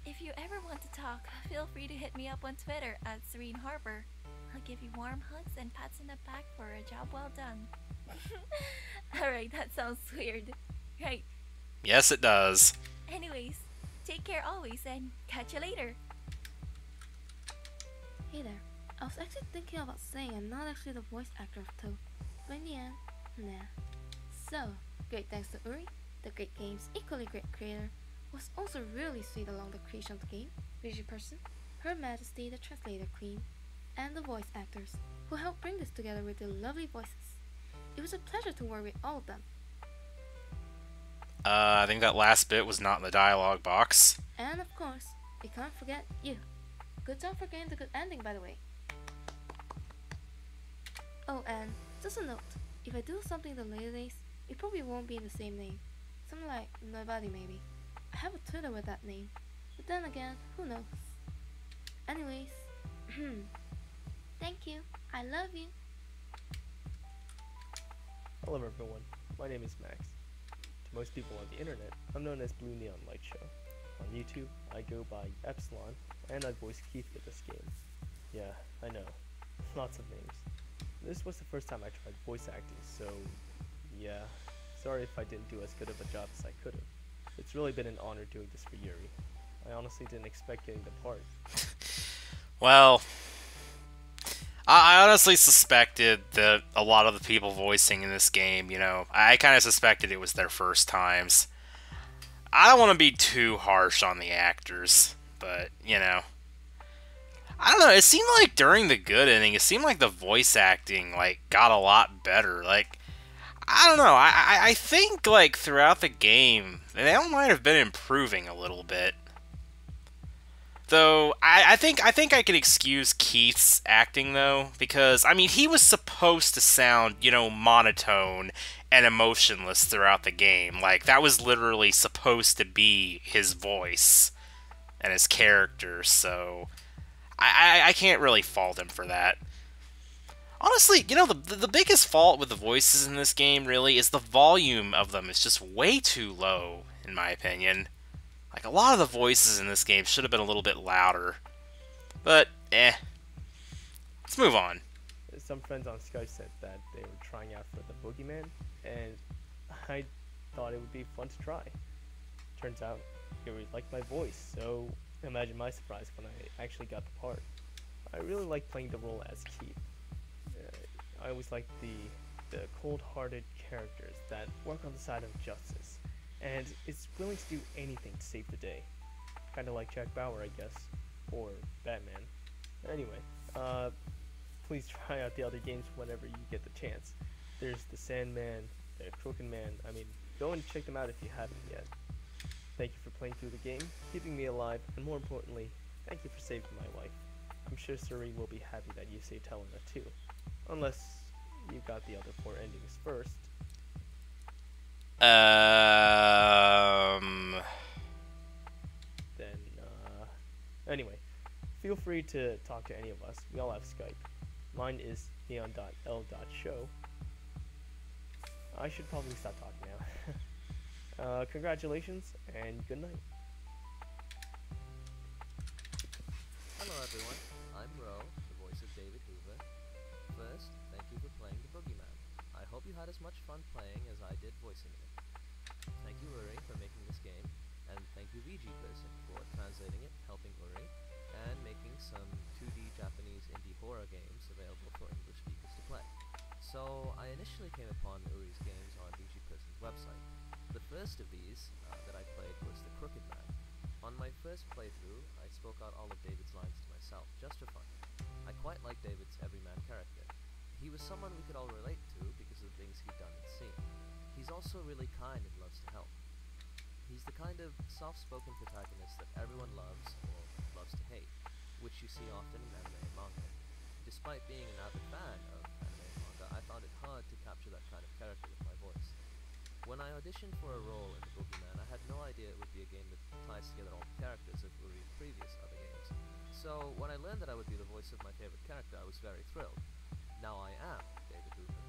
If you ever want to talk, feel free to hit me up on Twitter at Serene Harper. I'll give you warm hugs and pats in the back for a job well done. Alright, that sounds weird. Right. Yes, it does. Anyways, take care always and catch you later. Hey there. I was actually thinking about saying I'm not actually the voice actor of Toad, but in the end, nah. So, great thanks to Uri, the great game's equally great creator, was also really sweet along the creation of the game, Vision Person, Her Majesty the Translator Queen, and the voice actors, who helped bring this together with their lovely voices. It was a pleasure to work with all of them. I think that last bit was not in the dialogue box. And of course, we can't forget you. Good job for getting the good ending, by the way. Oh, and just a note, if I do something the later days, it probably won't be in the same name. Something like Nobody maybe. I have a Twitter with that name, but then again, who knows. Anyways, thank you, I love you. Hello everyone, my name is Max. To most people on the internet, I'm known as Blue Neon Light Show. On YouTube, I go by Epsilon, and I voice Keith for this game. Yeah, I know, lots of names. This was the first time I tried voice acting, so yeah, sorry if I didn't do as good of a job as I could have. It's really been an honor doing this for Yuri. I honestly didn't expect getting the part. Well, I honestly suspected that a lot of the people voicing in this game, you know, I kind of suspected it was their first times. I don't want to be too harsh on the actors, but, you know. I don't know, it seemed like during the good ending, it seemed like the voice acting, like, got a lot better. Like, I don't know, I think, like, throughout the game, they all might have been improving a little bit. Though, I think I can excuse Keith's acting, though, because, I mean, he was supposed to sound, you know, monotone and emotionless throughout the game. Like, that was literally supposed to be his voice and his character, so I can't really fault him for that. Honestly, you know, the biggest fault with the voices in this game, really, is the volume of them is just way too low. in my opinion. Like, a lot of the voices in this game should have been a little bit louder. But, let's move on. Some friends on Skype said that they were trying out for the Boogie Man, and I thought it would be fun to try. Turns out they really liked my voice, so imagine my surprise when I actually got the part. I really like playing the role as Keith. I always like the cold-hearted characters that work on the side of justice, and is willing to do anything to save the day. Kinda like Jack Bauer, I guess, or Batman. Anyway, please try out the other games whenever you get the chance. There's the Sandman, the Crooked Man. I mean, go and check them out if you haven't yet. Thank you for playing through the game, keeping me alive, and more importantly, thank you for saving my life. I'm sure Suri will be happy that you saved Helena too. Unless you got the other 4 endings first. Then, anyway, feel free to talk to any of us. We all have Skype. Mine is neon.l.show. I should probably stop talking now. Congratulations, and good night. Hello everyone, I'm Ro, the voice of David Hoover. First, thank you for playing the Boogie Man. I hope you had as much fun playing as I did voicing it. Thank you Uri for making this game, and thank you VG Person for translating it, helping Uri, and making some 2D Japanese indie horror games available for English speakers to play. So, I initially came upon Uri's games on VG Person's website. The first of these that I played was The Crooked Man. On my first playthrough, I spoke out all of David's lines to myself, just for fun. I quite liked David's everyman character. He was someone we could all relate to because of the things he'd done and seen. He's also really kind and loves to help. He's the kind of soft-spoken protagonist that everyone loves or loves to hate, which you see often in anime and manga. Despite being an avid fan of anime and manga, I found it hard to capture that kind of character with my voice. When I auditioned for a role in the Boogie Man, I had no idea it would be a game that ties together all the characters of Uri's previous other games. So, when I learned that I would be the voice of my favorite character, I was very thrilled. Now I am David Hoover.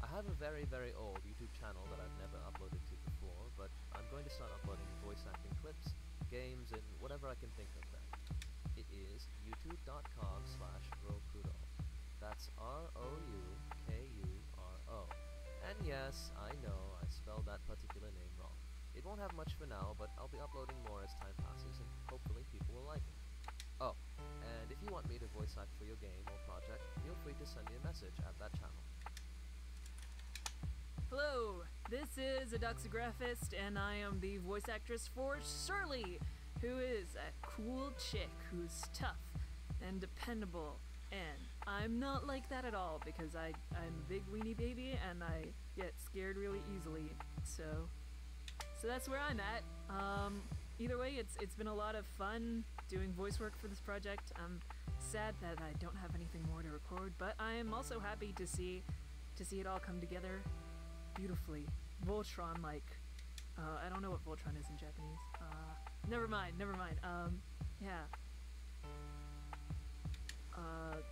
I have a very, very old YouTube channel that I've never uploaded to before, but I'm going to start uploading voice acting clips, games, and whatever I can think of then. It is youtube.com/Rokudo. That's ROUKURO. And yes, I know I spelled that particular name wrong. It won't have much for now, but I'll be uploading more as time passes, and hopefully people will like it. Oh, and if you want me to voice act for your game or project, feel free to send me a message at that channel. Hello, this is a Doxographist, and I am the voice actress for Shirley, who is a cool chick who's tough and dependable. And I'm not like that at all because I'm a big weenie baby and I get scared really easily. So that's where I'm at. Either way, it's been a lot of fun doing voice work for this project. I'm sad that I don't have anything more to record, but I am also happy to see it all come together beautifully. Voltron, like, I don't know what Voltron is in Japanese. Never mind. Yeah.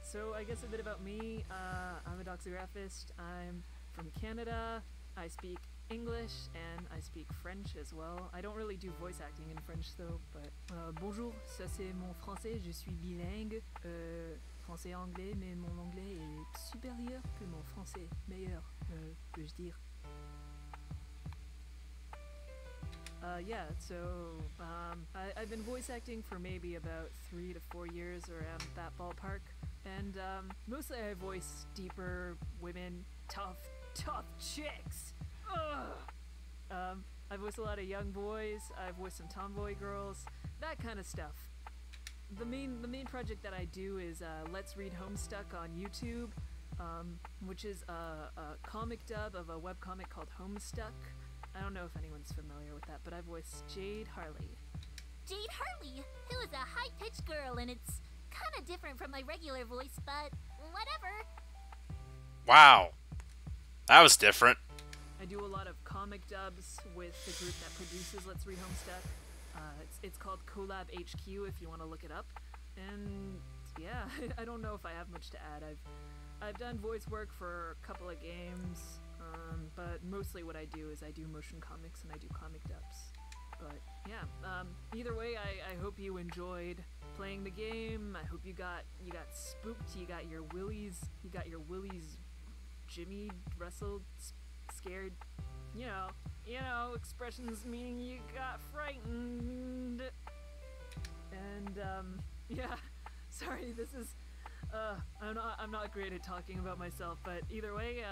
So I guess a bit about me. I'm a doxographist. I'm from Canada. I speak English and I speak French as well. I don't really do voice acting in French though, but bonjour, ça c'est mon français, je suis bilingue, français et anglais, mais mon anglais est supérieur que mon français, meilleur, peux-je dire. Yeah, so I've been voice acting for maybe about 3 to 4 years, around that ballpark, and mostly I voice deeper women, tough chicks. Ugh. I voice a lot of young boys. I voice some tomboy girls, that kind of stuff. The main project that I do is Let's Read Homestuck on YouTube, which is a comic dub of a webcomic called Homestuck. I don't know if anyone's familiar with that, but I voiced Jade Harley. Jade Harley, who is a high-pitched girl, and it's kind of different from my regular voice, but whatever. Wow. That was different. I do a lot of comic dubs with the group that produces Let's Read Homestuck. It's called Collab HQ if you want to look it up. And yeah, I don't know if I have much to add. I've done voice work for a couple of games, but mostly what I do is I do motion comics and I do comic dubs. Either way, I hope you enjoyed playing the game. I hope you got spooked. You got your willies Jimmy wrestled, scared. You know, expressions meaning you got frightened. And yeah, sorry. This is I'm not great at talking about myself, but either way,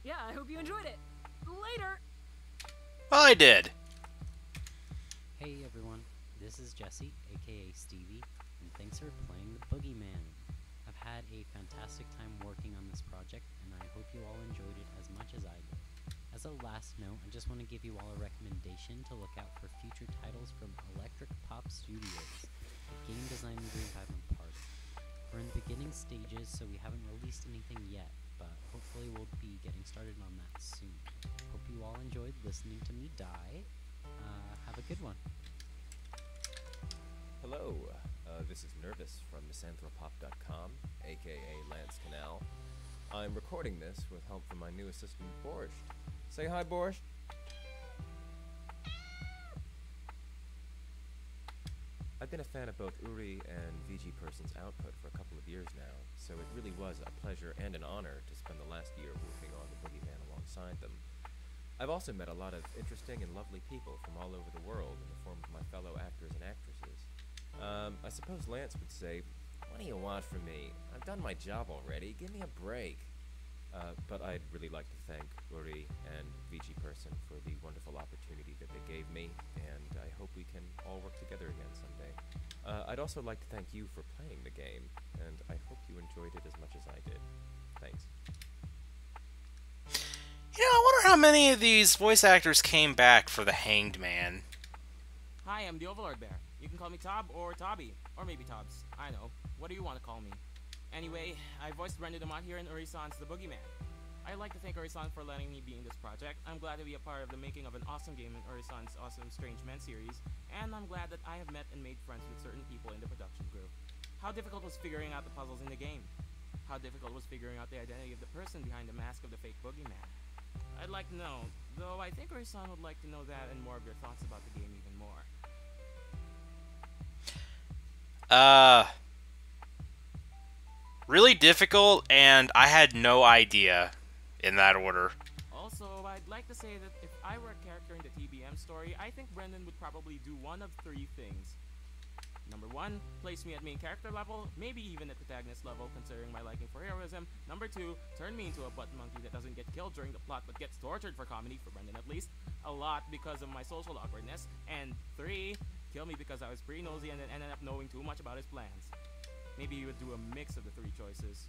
yeah, I hope you enjoyed it. Later. Well, I did. Hey everyone, this is Jesse, aka Stevie, and thanks for playing the Boogie Man. I've had a fantastic time working on this project, and I hope you all enjoyed it as much as I did. As a last note, I just want to give you all a recommendation to look out for future titles from Electric Pop Studios, a game design group I've been part of. We're in the beginning stages, so we haven't released anything yet, but hopefully we'll be getting started on that soon. Hope you all enjoyed listening to me die. Have a good one. Hello, this is Nervous from misanthropop.com, aka Lance Canal. I'm recording this with help from my new assistant, Borscht. Say hi, Borscht. I've been a fan of both Uri and VG Person's output for a couple of years now, so it really was a pleasure and an honor to spend the last year working on the Boogie Man alongside them. I've also met a lot of interesting and lovely people from all over the world in the form of my fellow actors and actresses. I suppose Lance would say, "What do you want from me? I've done my job already, give me a break." But I'd really like to thank Uri and VG Person for the wonderful opportunity that they gave me, and I hope we can all work together again someday. I'd also like to thank you for playing the game, and I hope you enjoyed it as much as I did. Thanks. You know, I wonder how many of these voice actors came back for the Hanged Man. Hi, I'm the Overlord Bear. You can call me Tob or Tobby, or maybe Tobbs. I know. What do you want to call me? Anyway, I voiced Brendan Demott here in Uri-san's The Boogie Man. I'd like to thank Uri-san for letting me be in this project. I'm glad to be a part of the making of an awesome game in Uri-san's awesome Strange Men series, and I'm glad that I have met and made friends with certain people in the production crew. How difficult was figuring out the puzzles in the game? How difficult was figuring out the identity of the person behind the mask of the fake Boogie Man? I'd like to know, though I think Uri-san would like to know that and more of your thoughts about the game even more. Really difficult, and I had no idea in that order. Also, I'd like to say that if I were a character in the TBM story, I think Brendan would probably do one of three things. Number 1, place me at main character level, maybe even at protagonist level, considering my liking for heroism. Number 2, turn me into a butt monkey that doesn't get killed during the plot but gets tortured for comedy, for Brendan at least, a lot because of my social awkwardness. And 3, kill me because I was pretty nosy and then ended up knowing too much about his plans. Maybe you would do a mix of the 3 choices.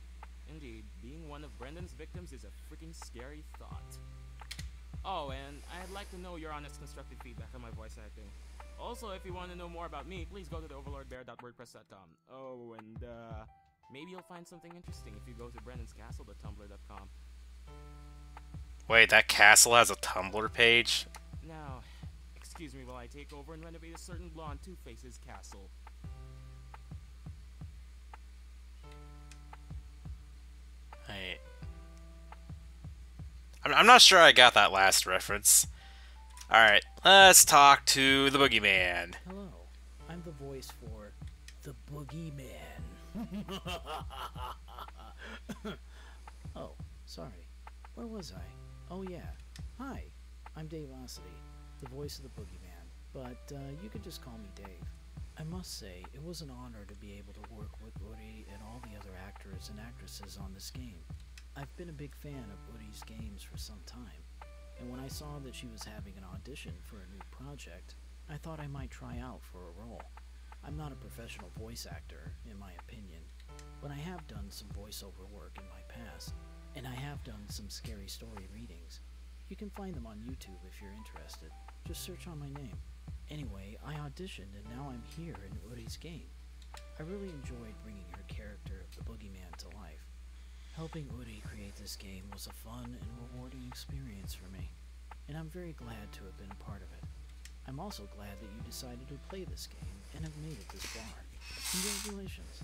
Indeed, being one of Brendan's victims is a freaking scary thought. Oh, and I'd like to know your honest constructive feedback on my voice acting. Also, if you want to know more about me, please go to theoverlordbear.wordpress.com. Oh, and maybe you'll find something interesting if you go to brendonscastle.tumblr.com. Wait, that castle has a Tumblr page? Now, excuse me while I take over and renovate a certain blonde Two-Faces castle. Hey. I'm not sure I got that last reference. Alright, let's talk to the Boogie Man. Hello, I'm the voice for the Boogie Man. Oh, sorry. Where was I? Oh yeah. Hi, I'm Dave Ossity, the voice of the Boogie Man, but you could just call me Dave. I must say, it was an honor to be able to work with Uri and all the other actors and actresses on this game. I've been a big fan of Uri's games for some time, and when I saw that she was having an audition for a new project, I thought I might try out for a role. I'm not a professional voice actor, in my opinion, but I have done some voiceover work in my past, and I have done some scary story readings. You can find them on YouTube if you're interested. Just search on my name. Anyway, I auditioned and now I'm here in Uri's game. I really enjoyed bringing her character of the Boogie Man to life. Helping Uri create this game was a fun and rewarding experience for me, and I'm very glad to have been a part of it. I'm also glad that you decided to play this game and have made it this far. Congratulations.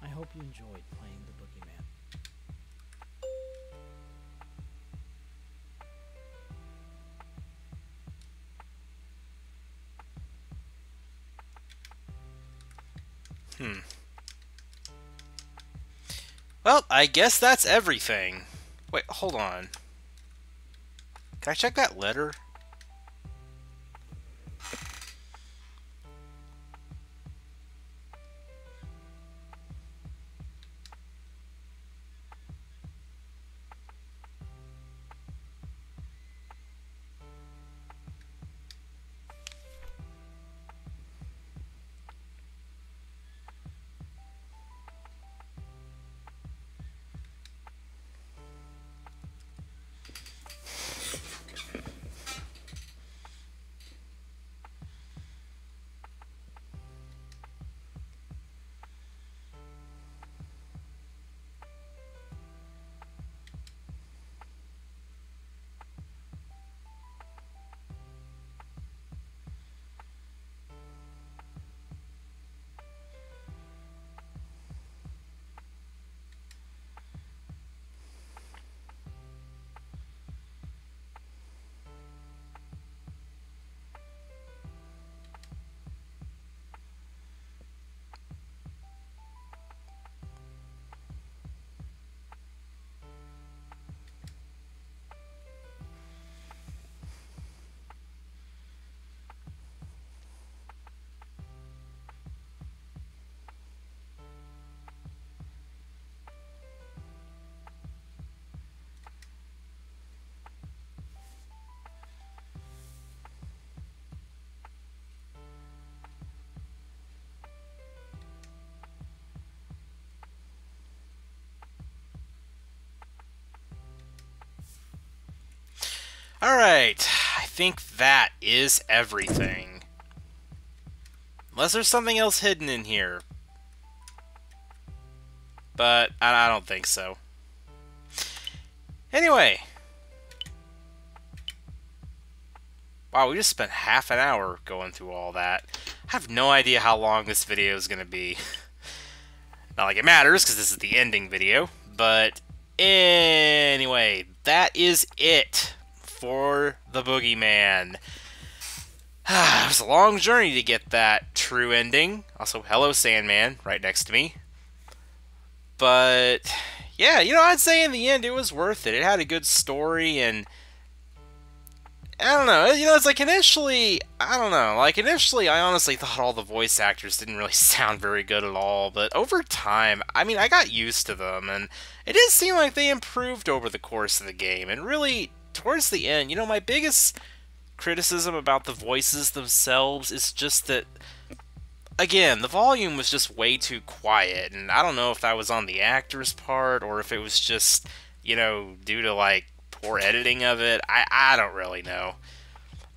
I hope you enjoyed playing the Boogie Man. Well, I guess that's everything. Wait, hold on. Can I check that letter? Alright, I think that is everything. Unless there's something else hidden in here. But I don't think so. Anyway. Wow, we just spent half an hour going through all that. I have no idea how long this video is going to be. Not like it matters, because this is the ending video. But anyway, that is it for the Boogie Man. It was a long journey to get that true ending. Also, hello Sandman, right next to me. But yeah, you know, I'd say in the end it was worth it. It had a good story, and I don't know, you know, it's like initially, I don't know, like initially I honestly thought all the voice actors didn't really sound very good at all, but over time, I mean, I got used to them, and it did seem like they improved over the course of the game, and really, towards the end, you know, my biggest criticism about the voices themselves is just that, again, the volume was just way too quiet, and I don't know if that was on the actor's part, or if it was just, you know, due to, like, poor editing of it. I don't really know.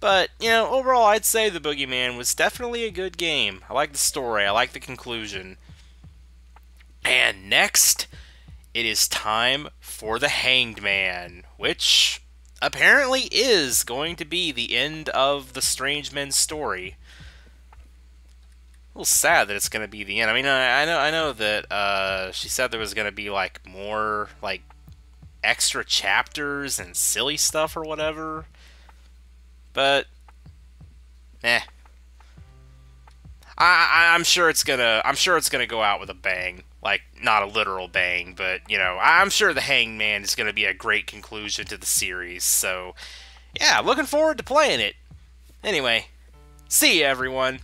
But, you know, overall, I'd say The Boogie Man was definitely a good game. I like the story. I like the conclusion. And next, it is time for the Hanged Man, which apparently is going to be the end of the Strange Men's story. A little sad that it's going to be the end. I mean, I know that she said there was going to be like more like extra chapters and silly stuff or whatever, but I'm sure it's gonna go out with a bang. Like, not a literal bang, but you know, I'm sure the Hanged Man is gonna be a great conclusion to the series. So yeah, looking forward to playing it. Anyway, see ya everyone.